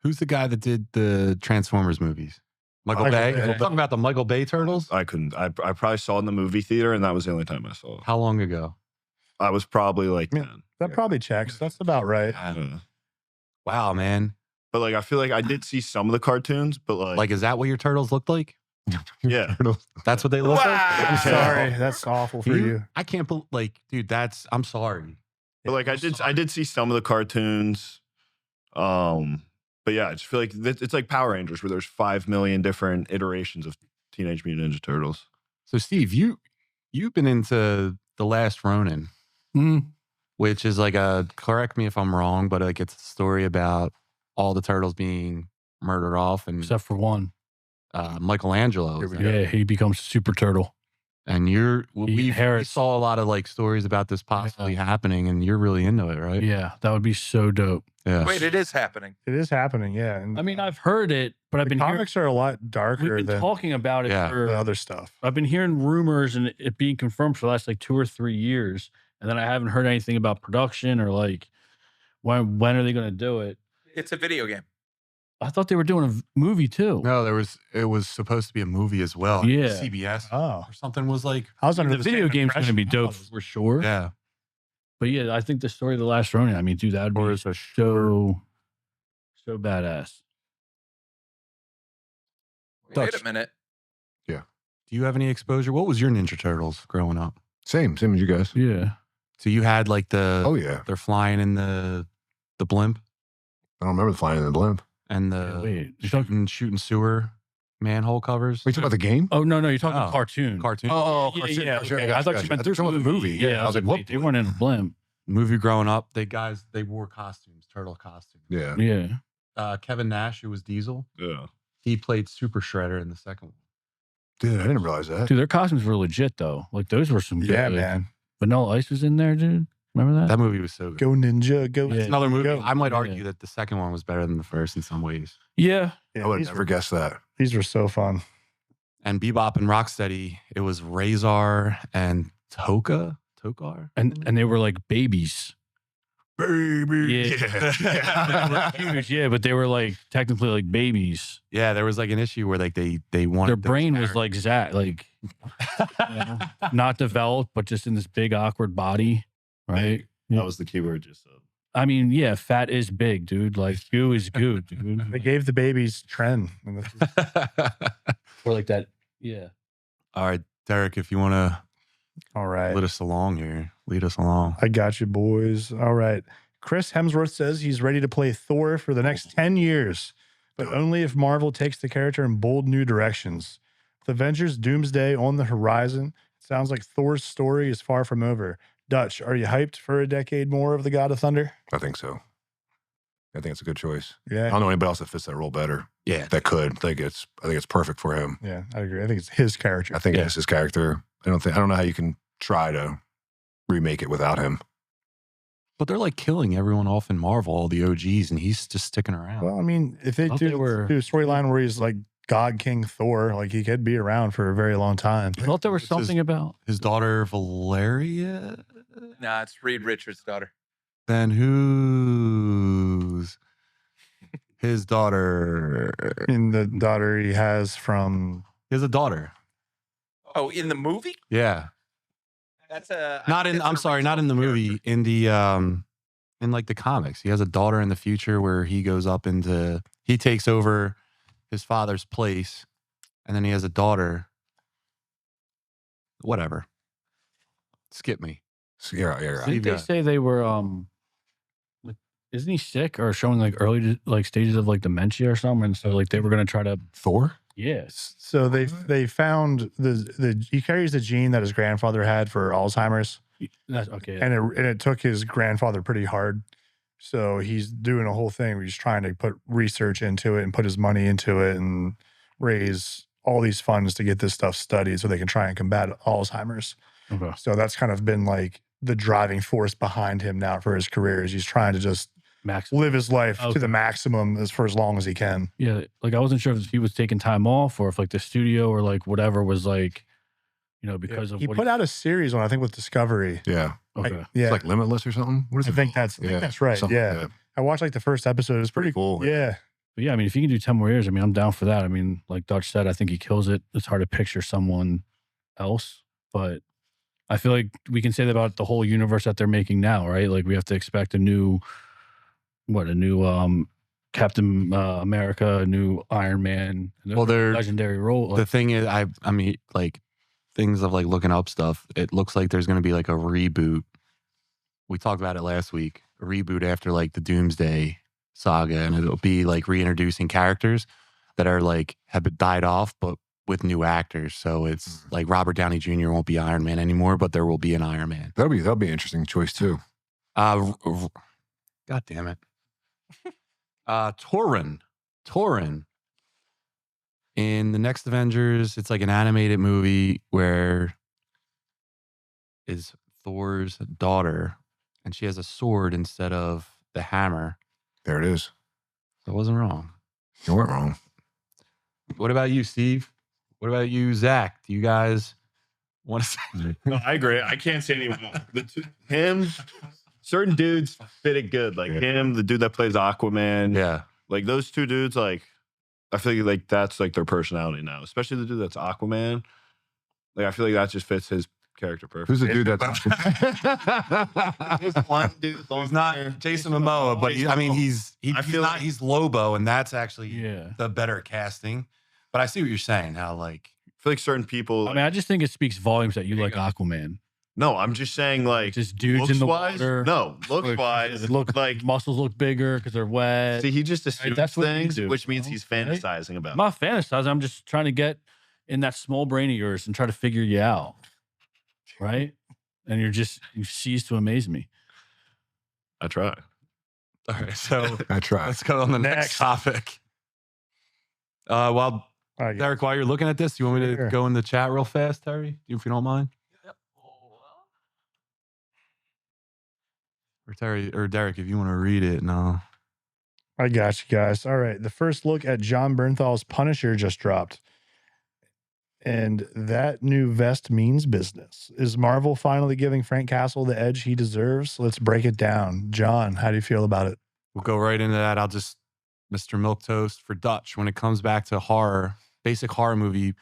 who's the guy that did the Transformers movies? Michael Michael Bay? Bay. You're talking about the Michael Bay Turtles? I probably saw it in the movie theater, and that was the only time I saw it. How long ago? I was probably like Yeah. 10. That probably checks. That's about right. Yeah. Wow, man. But, like, I feel like I did see some of the cartoons, but, Like, is that what your turtles looked like? yeah. That's what they look Wow. like? I'm sorry. That's awful for you. I can't believe, like, dude, I'm sorry. But, like, I did see some of the cartoons. But yeah, I just feel like it's like Power Rangers, where there's 5 million different iterations of Teenage Mutant Ninja Turtles. So, Steve, you've been into The Last Ronin, which is like correct me if I'm wrong, but like it's a story about all the turtles being murdered off and Except for one. Michelangelo. Here we is go. in it. Yeah, he becomes Super Turtle. And we saw a lot of like stories about this possibly happening, and you're really into it, right? Yeah, that would be so dope. Yeah. Wait, it is happening. It is happening, yeah. And I mean, I've heard it, but I've the been comics are a lot we've darker been than talking about it for the other stuff. I've been hearing rumors and it being confirmed for the last like 2 or 3 years, and then I haven't heard anything about production or like when are they going to do it? It's a video game. I thought they were doing a movie too. No, it was supposed to be a movie as well. Yeah. CBS Oh, or something was like, I was under The video same game's going to be impression. dope for sure. yeah. But yeah, I think the story of the Last Ronin. I mean, dude, that'd Or be is a so badass. Wait Dutch. a minute. Do you have any exposure? What was your Ninja Turtles growing up? Same as you guys. Yeah. So you had like Oh yeah. they're flying in the blimp I don't remember flying in the blimp. and Yeah, the wait, you're talking? shooting sewer manhole covers. Wait, you talking about the game? Oh no, you're talking Oh. cartoon. Cartoon. Oh, Yeah, cartoon. okay. I thought you meant there's some movie. Yeah, I was like, what? They weren't in a blimp. Movie growing up, they wore costumes, turtle costumes. Yeah. Yeah. Kevin Nash, who was Diesel, Yeah. he played Super Shredder in the second one. Dude, I didn't realize that. Dude, their costumes were legit though. Like those were some good. Yeah, man. Vanilla Ice was in there, dude. Remember that? That movie was so good. Go Ninja, go. Yeah. It's another movie. Go. I might Yeah. argue that the second one was better than the first in some ways. Yeah. Yeah, I would these have never guessed that. These were so fun. And Bebop and Rocksteady, it was Razor and Tokar. And they were like babies. Baby. Yeah. Huge, yeah, but they were like technically like babies. Yeah, there was like an issue where like they wanted Their those brain was characters- like Zach, like not developed, but just in this big awkward body, right? That was the keyword you said. I mean, yeah, fat is big, dude. Like goo is goo, dude. They gave the babies Tren. And this is- Or like that, yeah. All right, Derek, if you want to all right. lead us along here, lead us along. I got you, boys. All right. Chris Hemsworth says he's ready to play Thor for the next 10 years, but only if Marvel takes the character in bold new directions. With Avengers Doomsday on the horizon, it sounds like Thor's story is far from over. Dutch, are you hyped for a decade more of the God of Thunder? I think so. I think it's a good choice. I Yeah. don't know anybody else that fits that role better. Yeah, That could. I think it's perfect for him. Yeah, I agree. I think it's his character. I think Yeah. it's his character. I don't know how you can try to remake it without him. but they're like killing everyone off in Marvel, all the OGs, and he's just sticking around. Well, I mean, if they Thought do, they were- do a storyline where he's like God King Thor, like he could be around for a very long time. I thought there was This is- something about His daughter Valeria. Nah, it's Reed Richards' daughter. Then who's his daughter? And the daughter he has from He has a daughter. Oh, in the movie? Yeah, That's a not in. I'm sorry, not in the movie. In the in like the comics, he has a daughter in the future where he goes up into. He takes over his father's place, and then he has a daughter. Whatever. Skip me. So, yeah. Didn't Steve they got- say they were like, isn't he sick or showing like early like stages of like dementia or something? And so like they were gonna try to Thor? yes. So they found the he carries the gene that his grandfather had for Alzheimer's, That's okay. and it took his grandfather pretty hard. So he's doing a whole thing where he's trying to put research into it and put his money into it and raise all these funds to get this stuff studied so they can try and combat Alzheimer's. Okay. So that's kind of been like the driving force behind him now for his career is he's trying to just Max. live his life to Okay. the maximum for as long as he can. Yeah, like I wasn't sure if he was taking time off or if like the studio or like whatever was like, you know, because of He what put out a series on, I think, with Discovery. Yeah. Okay. Yeah, It's like Limitless or something. What is I it? think that's right. Something Yeah. like that. I watched like the first episode. It was pretty cool. Yeah. But yeah, I mean, if he can do 10 more years, I mean, I'm down for that. I mean, like Dutch said, I think he kills it. It's hard to picture someone else, but I feel like we can say that about the whole universe that they're making now, right? Like we have to expect a new Captain America, a new Iron Man, and Well, they're legendary role. the thing is, I mean, like things of like looking up stuff. It looks like there's going to be like a reboot. We talked about it last week. A reboot after like the Doomsday saga, and it'll be like reintroducing characters that are like have died off, but with new actors. So it's like Robert Downey Jr. won't be Iron Man anymore, but there will be an Iron Man. That'll be an interesting choice too. God damn it. Torin. In the next Avengers, it's like an animated movie where is Thor's daughter, and she has a sword instead of the hammer. There it is. So I wasn't wrong. You weren't wrong. What about you, Steve? What about you, Zach? Do you guys want to say? No, I agree. I can't say any him. Certain dudes fit it good, like him, the dude that plays Aquaman. Yeah. Like those two dudes, like I feel like that's like their personality now. Especially the dude that's Aquaman. Like I feel like that just fits his character perfectly. Who's the dude that's There's one dude. He's not Jason Momoa, but he's Lobo, and that's actually the better casting. But I see what you're saying. How like I feel like certain people. I mean, I just think it speaks volumes that you like Aquaman. No, I'm just saying like Just dudes in the water. No, looks wise, Look like muscles look bigger because they're wet. see, he just assumes that's what you things, do, which means you know? he's fantasizing about. I'm not fantasizing. I'm just trying to get in that small brain of yours and try to figure you out. Right? And you cease to amaze me. I try. all right. So I tried. let's go on the next topic. Well, All right, Derek, while you're looking at this, you want me to Sure. go in the chat real fast, Terry, if you don't mind? Or Terry or Derek, if you want to read it, no. I got you guys. All right. The first look at John Bernthal's Punisher just dropped. And that new vest means business. Is Marvel finally giving Frank Castle the edge he deserves? Let's break it down. John, how do you feel about it? We'll go right into that. I'll just Mr. Milquetoast for Dutch. When it comes back to horror, basic horror movie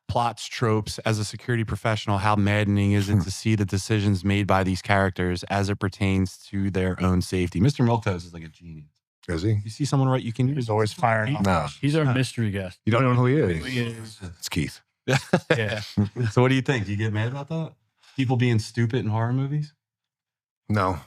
plots, tropes, as a security professional, how maddening is it to see the decisions made by these characters as it pertains to their own safety? Mr. Milquetoast is like a genius. Is he? You see someone right, you can He's always firing off. No. He's our mystery guest. You don't know who he is. He is. It's Keith. Yeah. So what do you think? You get mad about that? People being stupid in horror movies? No.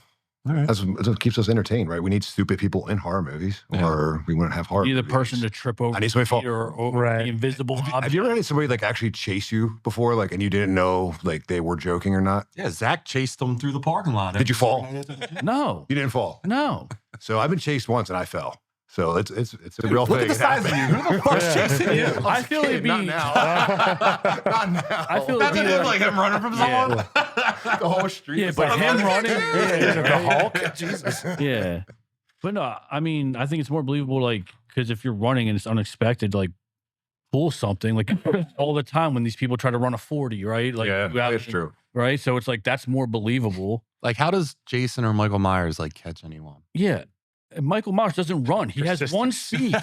All right. That's what keeps us entertained, right? We need stupid people in horror movies, Yeah. or we wouldn't have horror Be the movies. person to trip over I need somebody to fall. or over Right. the invisible Have object. you ever had somebody like actually chase you before, like, and you didn't know like they were joking or not? Yeah, Zach chased them through the parking lot. Did you fall? No. You didn't fall. No. So I've been chased once and I fell. So it's a real thing. Look at the It size of you. happened. Who the fuck's chasing you? I feel it'd be Not now. Not now. I feel it'd be like, him running from someone? the whole street. yeah, was but like, him "Oh, running. The Hulk? Jesus. Yeah. But no, I mean, I think it's more believable, like, because if you're running and it's unexpected, like, pull something, like, all the time when these people try to run a 40, right? Like, Yeah, you have it's to- true. Right? So it's like, that's more believable. Like, how does Jason or Michael Myers like catch anyone? Yeah. And Michael Myers doesn't run. He has one speed.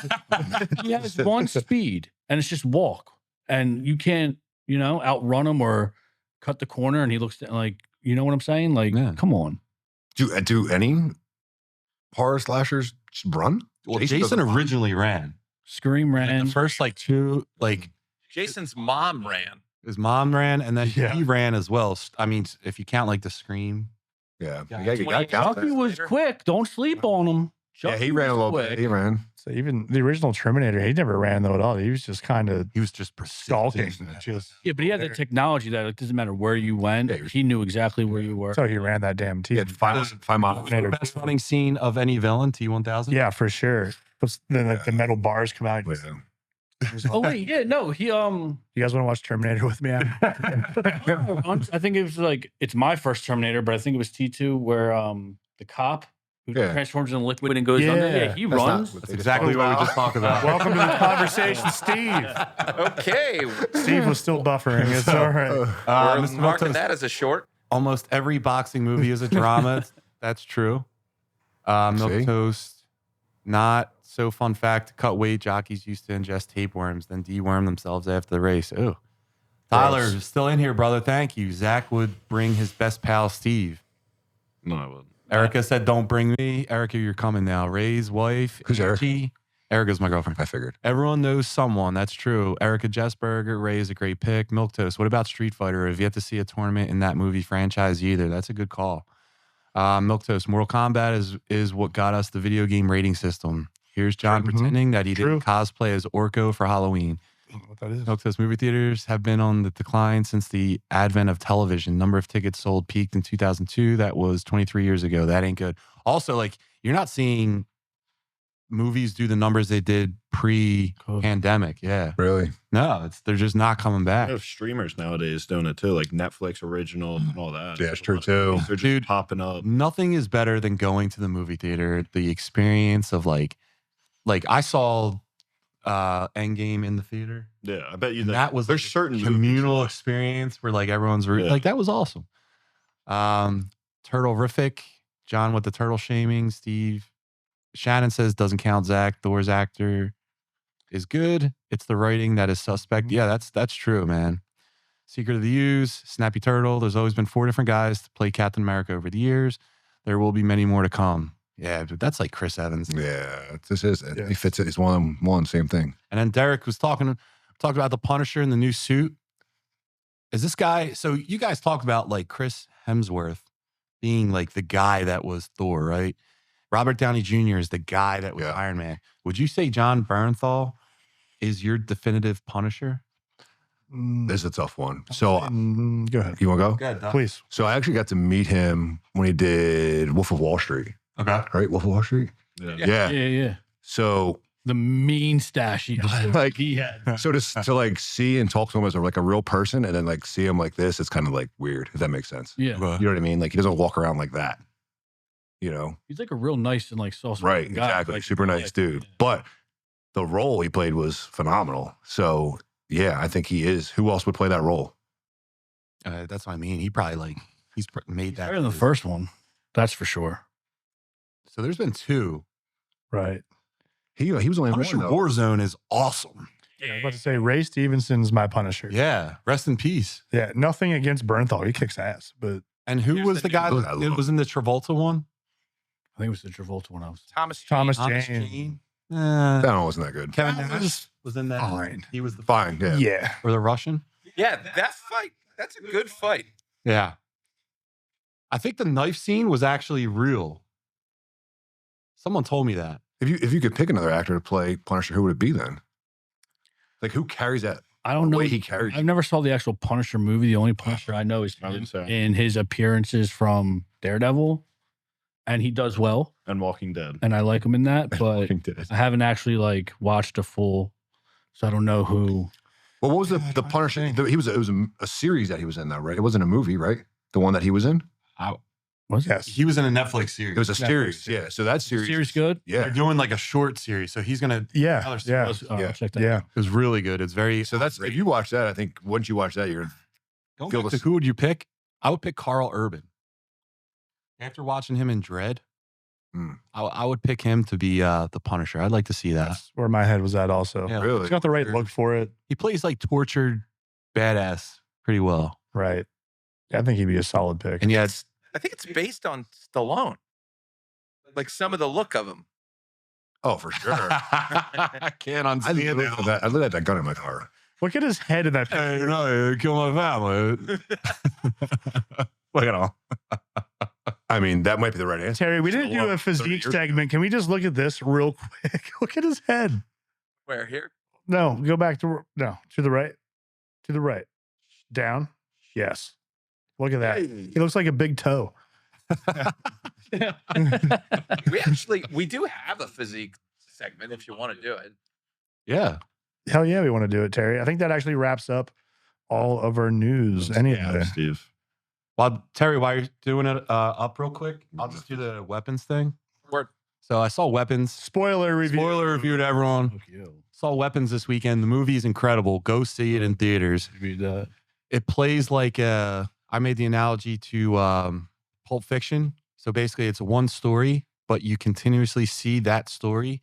He has one speed, and it's just walk. And you can't, outrun him or cut the corner. And he looks like, you know what I'm saying? Like, Yeah. come on. Do any horror slashers just run? Well, Jason Jason doesn't run. originally ran. Scream ran. The first like two, like Jason's mom ran. his mom ran, and then Yeah. he ran as well. I mean, if you count like the Scream. Yeah, Yeah, you gotta count Chucky that. was quick. Don't sleep on him. Yeah, Chucky he ran a was little quick. bit. He ran. So even the original Terminator, he never ran though at all. He was just kind of He was just stalking. persistent. Just Yeah, but he had the technology that it doesn't matter where you went. Yeah, he was- He knew exactly where you were. so he ran that damn He team. had five miles. Terminator. Best running scene of any villain, T-1000. Yeah, for sure. But then like the metal bars come out. Yeah. Oh wait, yeah, no, he You guys want to watch Terminator with me? I think it was like it's my first Terminator, but I think it was T2 where the cop who Yeah. transforms in liquid and goes Yeah. under. Yeah, he That's not runs. what That's they exactly just what we talked just talked about. Welcome to the conversation, Steve. Okay. Steve was still buffering. It's all right. We're Mr. marking Milquetoast, that as a short. almost every boxing movie is a drama. That's true. Milk See? Toast, not so fun fact. To cut weight, jockeys used to ingest tapeworms, then deworm themselves after the race. Ooh. Tyler, Gross. still in here, brother. Thank you. Zach would bring his best pal, Steve. No, I wouldn't. Erica said, don't bring me. Erica, you're coming now. Ray's wife. Who's Erica? Angie. Erica's my girlfriend. I figured. Everyone knows someone. That's true. Erica Jessberger, Ray is a great pick. Milk Toast. What about Street Fighter? Have yet to see a tournament in that movie franchise either. That's a good call. Milk Toast. Mortal Kombat is what got us the video game rating system. Here's John pretending that he True. didn't cosplay as Orko for Halloween. What that is? Milk Toast. Movie theaters have been on the decline since the advent of television. Number of tickets sold peaked in 2002. That was 23 years ago. That ain't good. Also, like, you're not seeing movies do the numbers they did pre-pandemic. Yeah. Really? No, they're just not coming back. You have streamers nowadays doing it too, like Netflix originals and all that. Yeah, it's true too. They're just Dude, popping up. Nothing is better than going to the movie theater. The experience of like I saw Endgame in the theater. Yeah, I bet you And that was there's like a certain communal movies. experience where like everyone's Yeah. like that was awesome. Turtle-rific, John with the turtle shaming, Steve. Shannon says doesn't count Zach. Thor's actor is good. It's the writing that is suspect. Yeah, that's true, man. Secret of the Use, Snappy Turtle. There's always been 4 different guys to play Captain America over the years. There will be many more to come. Yeah, but that's like Chris Evans. Yeah, this is it. Yes. He fits it. It's one same thing. And then Derek was talked about the Punisher in the new suit. Is this guy? So you guys talked about like Chris Hemsworth being like the guy that was Thor, right? Robert Downey Jr. is the guy that was Yeah. Iron Man. Would you say John Bernthal is your definitive Punisher? This is a tough one. So Go ahead. you want to go? Good. Please. So I actually got to meet him when he did Wolf of Wall Street. Okay. Right? Wolf of Wall Street? Yeah. Yeah. Yeah. So The mean stash he had. Like- he had. so to like see and talk to him as like a real person and then like see him like this, it's kind of like weird, if that makes sense. Yeah. You know what I mean? Like he doesn't walk around like that. You know? He's like a real nice and like soft Right, guy. exactly. Like, Super nice dude. Yeah. But the role he played was phenomenal. So yeah, I think he is. Who else would play that role? That's what I mean. He probably like made that. Better than the first one. That's for sure. So there's been 2. Right. He was only in Punisher one, though. Warzone is awesome. I was about to say Ray Stevenson's my Punisher. Yeah. Rest in peace. Yeah, nothing against Bernthal. He kicks ass, but And who Here's was the the guy new- that was in the Travolta one? I think it was the Travolta one I was. Thomas. Thomas Thomas Jane. Jane. That one wasn't that good. Kevin That Nash was was in that. fine. He was the Fine, yeah. Yeah. or the Russian. Yeah, that fight. That's a good fight. Yeah. I think the knife scene was actually real. Someone told me that. If you could pick another actor to play Punisher, who would it be then? Like who carries that? I don't The know. way he carries I've never saw the actual Punisher movie. The only Punisher I know is I would say. in his appearances from Daredevil, and he does well, And Walking Dead. and I like him in that. But Walking Dead. I haven't actually like watched a full, so I don't know who. Well, what was the Punisher? It was a series that he was in, though, right? It wasn't a movie, right? The one that he was in. Was it? Yes. He was in a Netflix series. It was a Netflix series, series. yeah. So that series, Series good? yeah. They're doing like a short series, so he's gonna. Yeah. Another Yeah. series. Oh, Yeah. I'll check that. Yeah. out. It was really good. It's very. So that's if you watch that, I think once you watch that, you're Going feel back the- to who would you pick? I would pick Carl Urban. After watching him in Dread, Mm. I would pick him to be the Punisher. I'd like to see that. That's where my head was at also. Yeah. really. He's got the right look for it. He plays like tortured badass pretty well. Right. Yeah, I think he'd be a solid pick. And yet, I think it's based on Stallone. Like some of the look of him. Oh, for sure. I can't I unsee looked at it. that. I looked at that gun in my car. Look at his head in that picture. Hey, no, you kill my family. Look at all. I mean, that might be the right answer. Terry, we didn't do Stallone, a 30 physique years segment. Can we just look at this real quick? Look at his head. Where here? No, go back to the right. To the right. Down. Yes. Look at that. He looks like a big toe. We do have a physique segment if you want to do it. Yeah. Hell yeah, we want to do it, Terry. I think that actually wraps up all of our news. Anyway. Steve. Well, Terry, while you're doing it up real quick, I'll just do the weapons thing. Word. So I saw Weapons. Spoiler review. Spoiler review to everyone. Fuck you. Saw Weapons this weekend. The movie is incredible. Go see it in theaters. Read that. It plays like I made the analogy to Pulp Fiction. So basically, it's one story, but you continuously see that story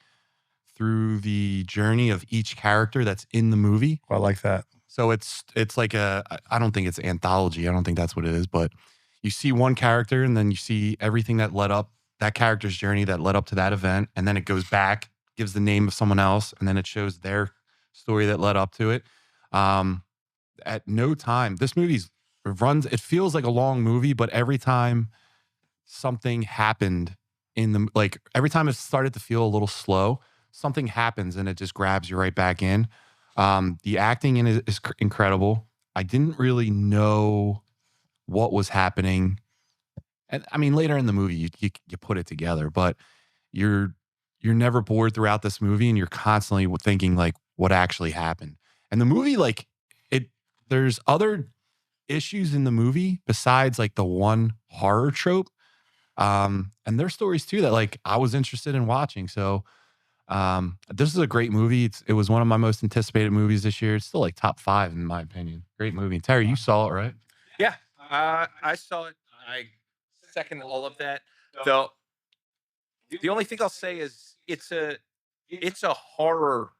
through the journey of each character that's in the movie. I like that. So it's like I don't think it's anthology. I don't think that's what it is, but you see one character and then you see everything that led up, that character's journey that led up to that event. And then it goes back, gives the name of someone else, and then it shows their story that led up to it. At no time, this movie's runs, it feels like a long movie, but every time something happened like every time it started to feel a little slow, something happens and it just grabs you right back in. The acting in it is incredible. I didn't really know what was happening. And I mean, later in the movie, you put it together, but you're you're never bored throughout this movie, and you're constantly thinking like, what actually happened? And the movie, like, there's other issues in the movie besides like the one horror trope. And there's stories too that like I was interested in watching. So this is a great movie. It was one of my most anticipated movies this year. It's still like top 5 in my opinion. Great movie. Terry, you saw it, right? Yeah, I saw it. I second all of that. Though the only thing I'll say is it's a horror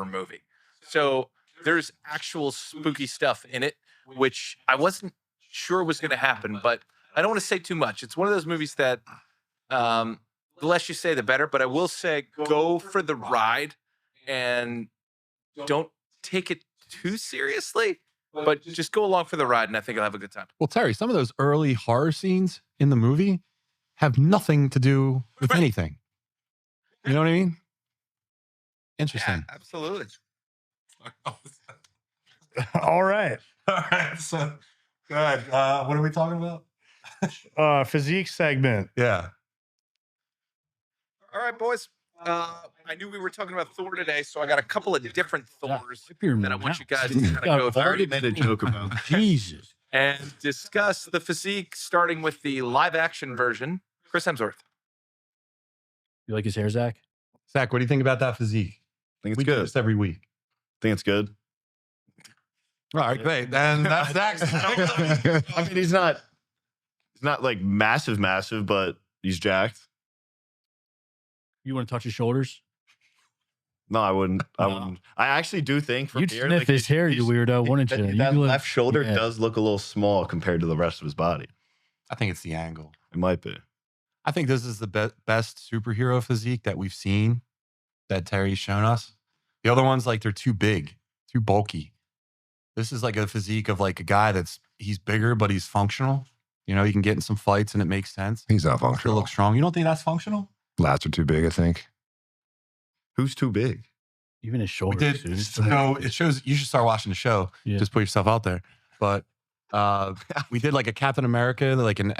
movie. So there's actual spooky stuff in it, which I wasn't sure was going to happen, but I don't want to say too much. It's one of those movies that the less you say, the better. But I will say, go for the ride and don't take it too seriously, but just go along for the ride, and I think you'll have a good time. Well, Terry, some of those early horror scenes in the movie have nothing to do with anything. You know what I mean? Interesting. Yeah, absolutely. All right. All right. So, go ahead. What are we talking about? Physique segment. Yeah. All right, boys. I knew we were talking about Thor today, so I got a couple of different Thors that I want you guys to kind of go through. already made a joke about Jesus. And discuss the physique, starting with the live-action version. Chris Hemsworth. You like his hair, Zach? Zach, what do you think about that physique? I think it's We do good. this every week. Think it's good. All right, great. Then that's Zach's. I mean, he's not like massive, but he's jacked. You want to touch his shoulders? No, I wouldn't. I No. wouldn't. I actually do think from You'd here, sniff like, his hair, you weirdo, wouldn't you? That You left shoulder yeah. does look a little small compared to the rest of his body. I think it's the angle. It might be. I think this is the best superhero physique that we've seen that Terry's shown us. The other ones, like, they're too big, too bulky. This is like a physique of like a guy he's bigger, but he's functional. You know, he can get in some fights and it makes sense. He's not Still functional. look strong. You don't think that's functional? Lats are too big, I think. Who's too big? Even his We shoulders. did. dude. So it shows you should start watching the show. Yeah. Just put yourself out there. But we did like a Captain America, like an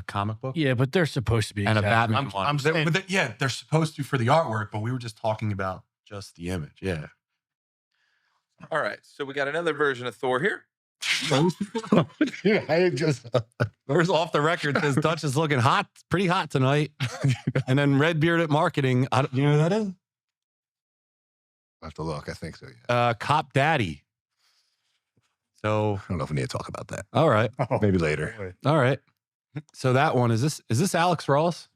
comic book. Yeah, but they're supposed to be. And a exact- Batman one. I'm saying- Yeah, they're supposed to for the artwork, but we were just talking about just the image. Yeah. All right, so we got another version of Thor here. I just There's off the record says Dutch is looking hot, pretty hot tonight. And then Red Beard at marketing. You know who that is? I have to look. I think so. Yeah. Cop Daddy. So, I don't know if we need to talk about that. all right. Oh, Maybe later. boy. All right. So that one, is this Alex Ross?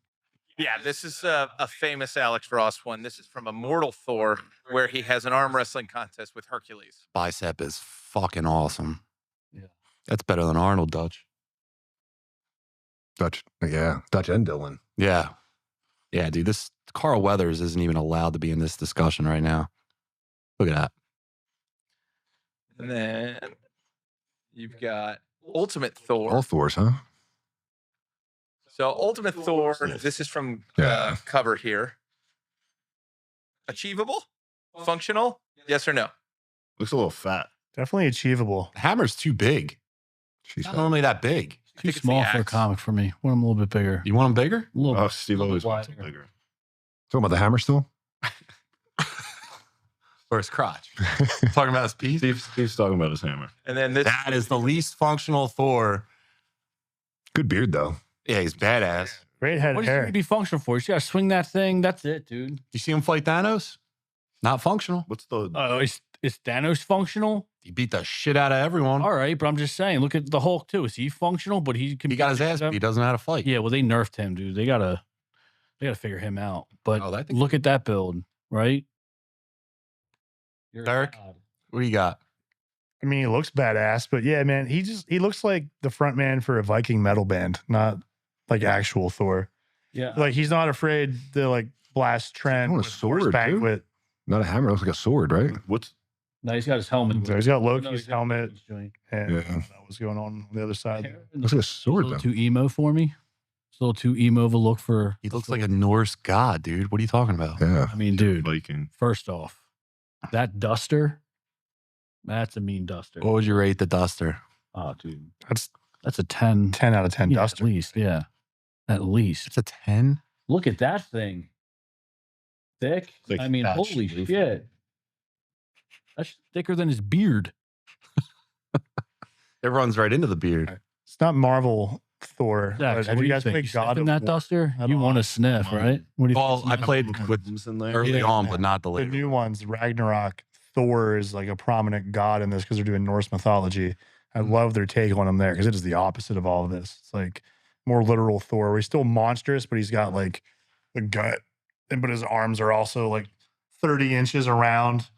Yeah, this is a famous Alex Ross one. This is from Immortal Thor, where he has an arm wrestling contest with Hercules. Bicep is fucking awesome. Yeah. That's better than Arnold, Dutch. Dutch. Yeah. Dutch and Dylan. Yeah. Yeah, dude, this Carl Weathers isn't even allowed to be in this discussion right now. Look at that. And then you've got Ultimate Thor. All Thors, huh? So Ultimate Thor, this is from Yeah. cover here. Achievable? Functional? Yes or no? looks a little fat. Definitely achievable. Hammer's too big. She's Not normally that big. Too think it's the small for a axe. comic for me. Want him a little bit bigger. You want him bigger? A little Oh, bit. Steve little always bit wants it wider. bigger. talking about the hammer still. Or his crotch? Talking about his piece? Steve's talking about his hammer. And then this That is the least functional Thor. Good beard though. Yeah, he's badass. Great head What of is he hair. going to be functional for? You just got to swing that thing. That's it, dude. You see him fight Thanos? Not functional. What's the Oh, is Thanos functional? He beat the shit out of everyone. All right, but I'm just saying. Look at the Hulk too. Is he functional? But he can. He got his beat the ass shit out- beat. He doesn't know how to fight. Yeah, well, they nerfed him, dude. They gotta figure him out. But Oh, I think- look at that build, right? You're a Derek? god. What do you got? I mean, he looks badass, but yeah, man, he looks like the front man for a Viking metal band, not like actual Thor. Yeah, Like he's not afraid to like blast Trent Oh, a with sword, Thor's too. banquet. Not a hammer. It looks like a sword, right? what's no, he's got his helmet. So he's got No, Loki's he's got helmet, his joint. and Yeah. I don't know what's going on the other side. Looks like a It's a sword little though. too emo for me. It's a little too emo of a look for. He looks like a Norse god, dude. What are you talking about? Yeah. I mean, dude. Viking? First off, that duster. That's a mean duster. What would you rate the duster? Oh, dude, That's that's a 10. 10 out of 10 Yeah, duster. at least. Yeah, at least. It's a 10. Look at that thing. thick. Like I mean, that holy shit. shit. That's thicker than his beard. It runs right into the beard. It's not Marvel Thor. Zach, But so have what do you you guys think? played You God sniffing of that War? duster? At You all? want to sniff, right? What do you Well, think? I played with Comes in there. early Yeah. on, but not the The later. new ones, Ragnarok, Thor is like a prominent god in this because they're doing Norse mythology. I love their take on him there because it is the opposite of all of this. It's like more literal Thor, where he's still monstrous, but he's got like the gut, but his arms are also like 30 inches around.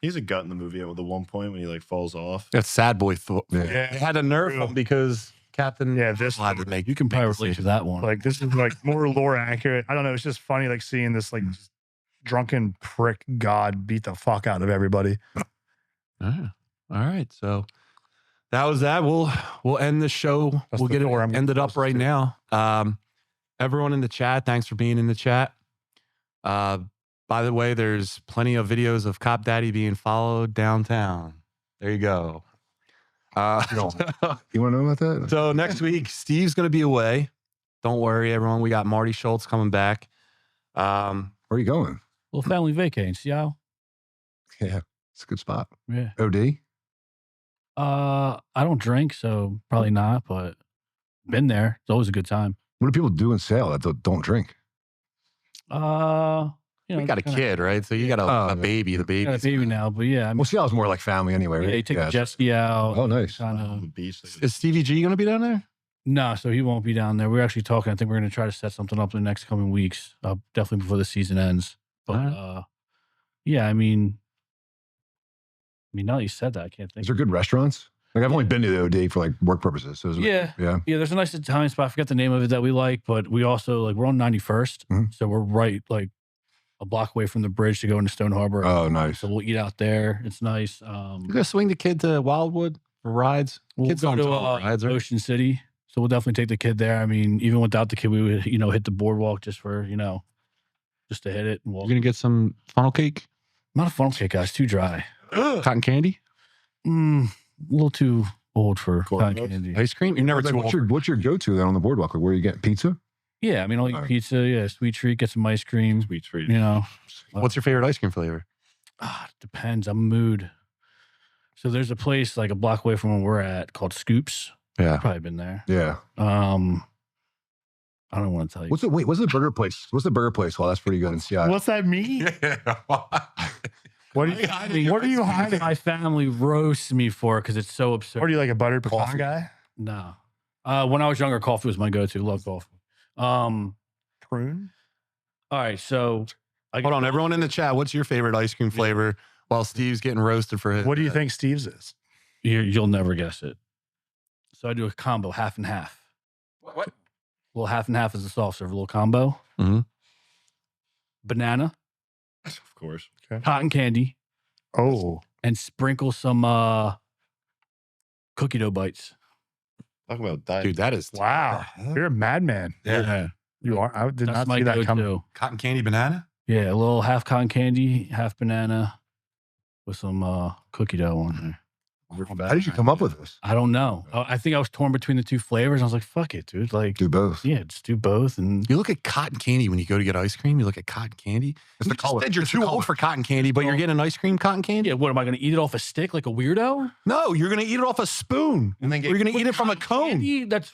He's a gut in the movie at the one point when he like falls off. That's sad boy Thor. Yeah. They had to nerf True. him because Captain This had to make. You can probably relate to that one. like this is like more lore accurate. I don't know. It's just funny like seeing this like just drunken prick god beat the fuck out of everybody. Ah, all right, so that was that. We'll end the show. That's We'll the get it Thor I'm ended up closest right to. now. Everyone in the chat, thanks for being in the chat. By the way, there's plenty of videos of Cop Daddy being followed downtown. There you go. You want to know about that? So next week, Steve's going to be away. Don't worry, everyone. We got Marty Schultz coming back. Where are you going? Little family vacation. See how? Yeah, it's a good spot. Yeah. OD? I don't drink, so probably not, but been there. It's always a good time. What do people do in Sale that don't drink? You know, We got a kinda- kid, right? So you got a yeah. baby. The baby. Got a baby now, but yeah, I mean, Well, Seattle's more like family anyway, right? yeah, you take the jet ski out. Oh, nice. Kind On of. the beach. Like, Is Stevie G going to be down there? No, so he won't be down there. We're actually talking. I think we're going to try to set something up in the next coming weeks, definitely before the season ends. But Alright. yeah, I mean, now that you said that, I can't think. Is there good restaurants? Like I've only been to the OD for like work purposes. So is it- Yeah. yeah. Yeah, there's a nice Italian spot. I forget the name of it that we like, but we also like we're on 91st, Mhm. so we're right like a block away from the bridge to go into Stone Harbor. Oh, nice. So we'll eat out there. It's nice. You going to swing the kid to Wildwood for rides? We'll Kids go don't to tolerate rides, right? Ocean City. So we'll definitely take the kid there. I mean, even without the kid, we would, hit the boardwalk just for, just to hit it and walk. You're going to get some funnel cake? Not a funnel cake, guys. Too dry. Cotton candy? A little too old for cotton dogs? candy. Ice cream? You're never Like, too what's old. your go-to then on the boardwalk? Like where you get pizza? Yeah, I mean, I'll eat Alright. pizza. Yeah, sweet treat. Get some ice cream. sweet treat. What's your favorite ice cream flavor? It depends. I'm mood. So there's a place like a block away from where we're at called Scoops. Yeah. Probably been there. Yeah. I don't want to tell you. What's the burger place? What's the burger place? Well, that's pretty good in Seattle. What's that mean? What are you hiding? My family roasts me for it because it's so absurd. What are you like a buttered pecan Coffee. guy? No. When I was younger, coffee was my go-to. Love coffee. Prune? All right, so Hold on, everyone in the chat, what's your favorite ice cream flavor while Steve's getting roasted for his? What do you think Steve's is? You'll never guess it. So I do a combo, half and half. What? Little half and half is a soft serve, a little combo. Mhm. Banana, Of course. cotton candy, Oh, and sprinkle some cookie dough bites. Talk about diet. Dude, that is wow. You're a madman. Yeah. You are. I did That's not my see that go-to. coming. Cotton candy banana? Yeah, a little half cotton candy, half banana with some cookie dough on there. How did you come up with this? I don't know. I think I was torn between the two flavors. I was like, fuck it, dude. Like, Do both. yeah, just do both. And You look at cotton candy when you go to get ice cream. You look at cotton candy. It's You the just color. said you're It's the too color. old for cotton candy, but you're getting ice cream cotton candy? yeah, what am I going to eat it off a stick like a weirdo? No, you're going to eat it off a spoon. And then Or you're going to eat it from a cone. Candy? That's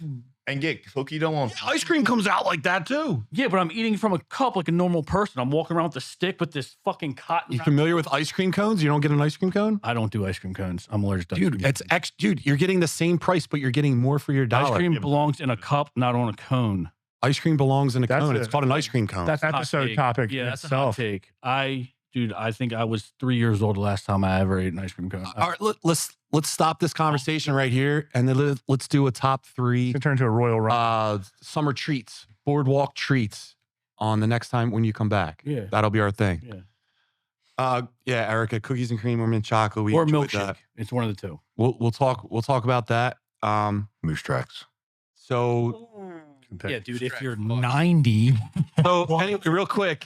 and get cookie dough on. Ice cream comes out like that too. yeah, but I'm eating from a cup like a normal person. I'm walking around with a stick with this fucking cotton. You familiar with ice cream cones? You don't get an ice cream cone? I don't do ice cream cones. I'm allergic to ice Dude, cream. it's dude, you're getting the same price, but you're getting more for your dollar. Ice cream belongs in a cup, not on a cone. Ice cream belongs in a That's cone. a- It's called an ice cream cone. That's a hot Episode take. topic Yeah, that's itself. a hot take. I think I was 3 years old the last time I ever ate an ice cream cone. All right, let's stop this conversation right here, and then let's do a top three It's gonna turn into a royal run. summer treats, boardwalk treats on the next time when you come back. Yeah. That'll be our thing. Yeah. Yeah, Erica, cookies and cream or mint chocolate. We Or enjoyed milkshake. that. It's one of the two. We'll talk about that. Moose tracks. So Yeah, dude, if you're 90, anyway, real quick.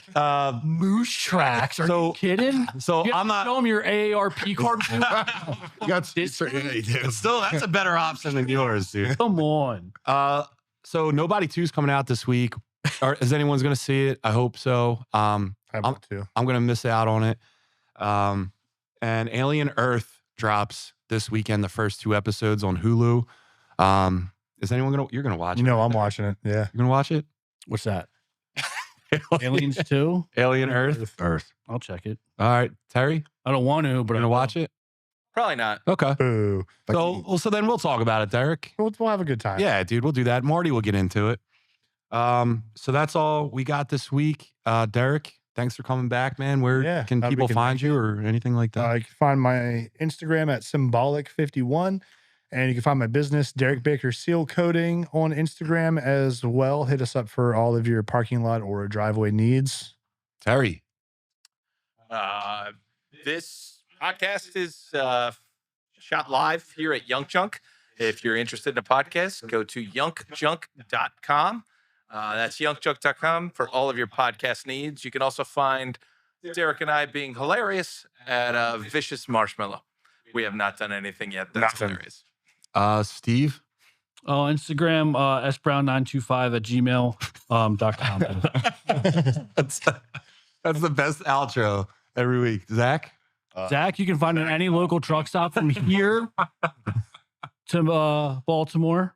moose tracks. Are So- you kidding? So You have I'm to not. show them your AARP card. Still, that's a better option than yours, dude. Come on. So Nobody 2 is coming out this week. Is anyone's going to see it? I hope so. I Saibot too. I'm going to miss out on it. And Alien Earth drops this weekend, the first 2 episodes on Hulu. Is anyone you're going to watch it? You know, I'm watching it. Yeah. You're going to watch it? What's that? Aliens 2? Alien Earth. I'll check it. All right, Terry, I don't want to, but you're I going to watch it? Probably not. Okay. Boo. So then we'll talk about it, Derek. We'll have a good time. Yeah, dude, we'll do that. Marty will get into it. So that's all we got this week. Derek, thanks for coming back, man. Where can glad we people can find make you or anything like that? You can find my Instagram at symbolic51. And you can find my business, Derek Baker Seal Coating, on Instagram as well. Hit us up for all of your parking lot or driveway needs. Terry. This podcast is shot live here at Young Junk. If you're interested in a podcast, go to youngjunk.com. That's youngjunk.com for all of your podcast needs. You can also find Derek and I being hilarious at Vicious Marshmallow. We have not done anything yet that's hilarious. Steve. Oh, Instagram, sbrown925 at gmail.com. That's the best outro every week. Zach? Zach, you can find it at any local truck stop from here to Baltimore.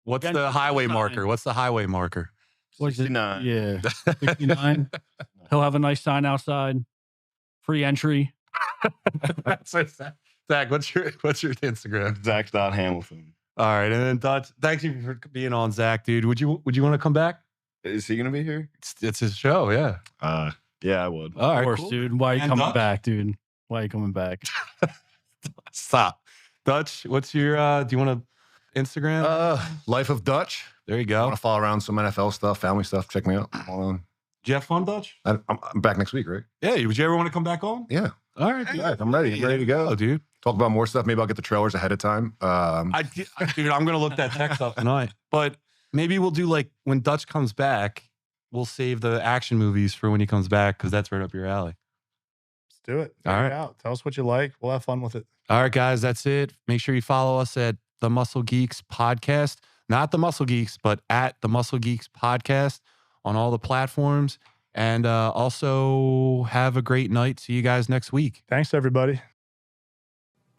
What's Against the highway sign. marker? What's the highway marker? What is it? 69. Yeah, 69. He'll have a nice sign outside. Free entry. Zach, what's your Instagram? Zach.Hamilton. All right, and then Dutch, thank you for being on, Zach, dude. Would you want to come back? Is he gonna be here? It's his show, yeah. Yeah, I would. All right, Of course, cool. dude. Why are you And coming Dutch? back, dude? Why are you coming back? Stop. Dutch, what's your do you want to Instagram? Life of Dutch. There you I go. want to follow around some NFL stuff, family stuff. Check me out. I'm all on. Did you have fun, Dutch? I'm back next week, right? Yeah, would you ever want to come back on? Yeah. All right, dude. Yeah, I'm ready. I'm ready to go. Oh, dude. Talk about more stuff. Maybe I'll get the trailers ahead of time. Dude, I'm gonna look that text up tonight. But maybe we'll do like when Dutch comes back, we'll save the action movies for when he comes back because that's right up your alley. Let's do it. All Check right. it out. Tell us what you like. We'll have fun with it. All right, guys, that's it. Make sure you follow us at the Muscle Geeks Podcast, not the Muscle Geeks, but at the Muscle Geeks Podcast on all the platforms. And also have a great night. See you guys next week. Thanks, everybody.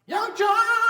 Young John!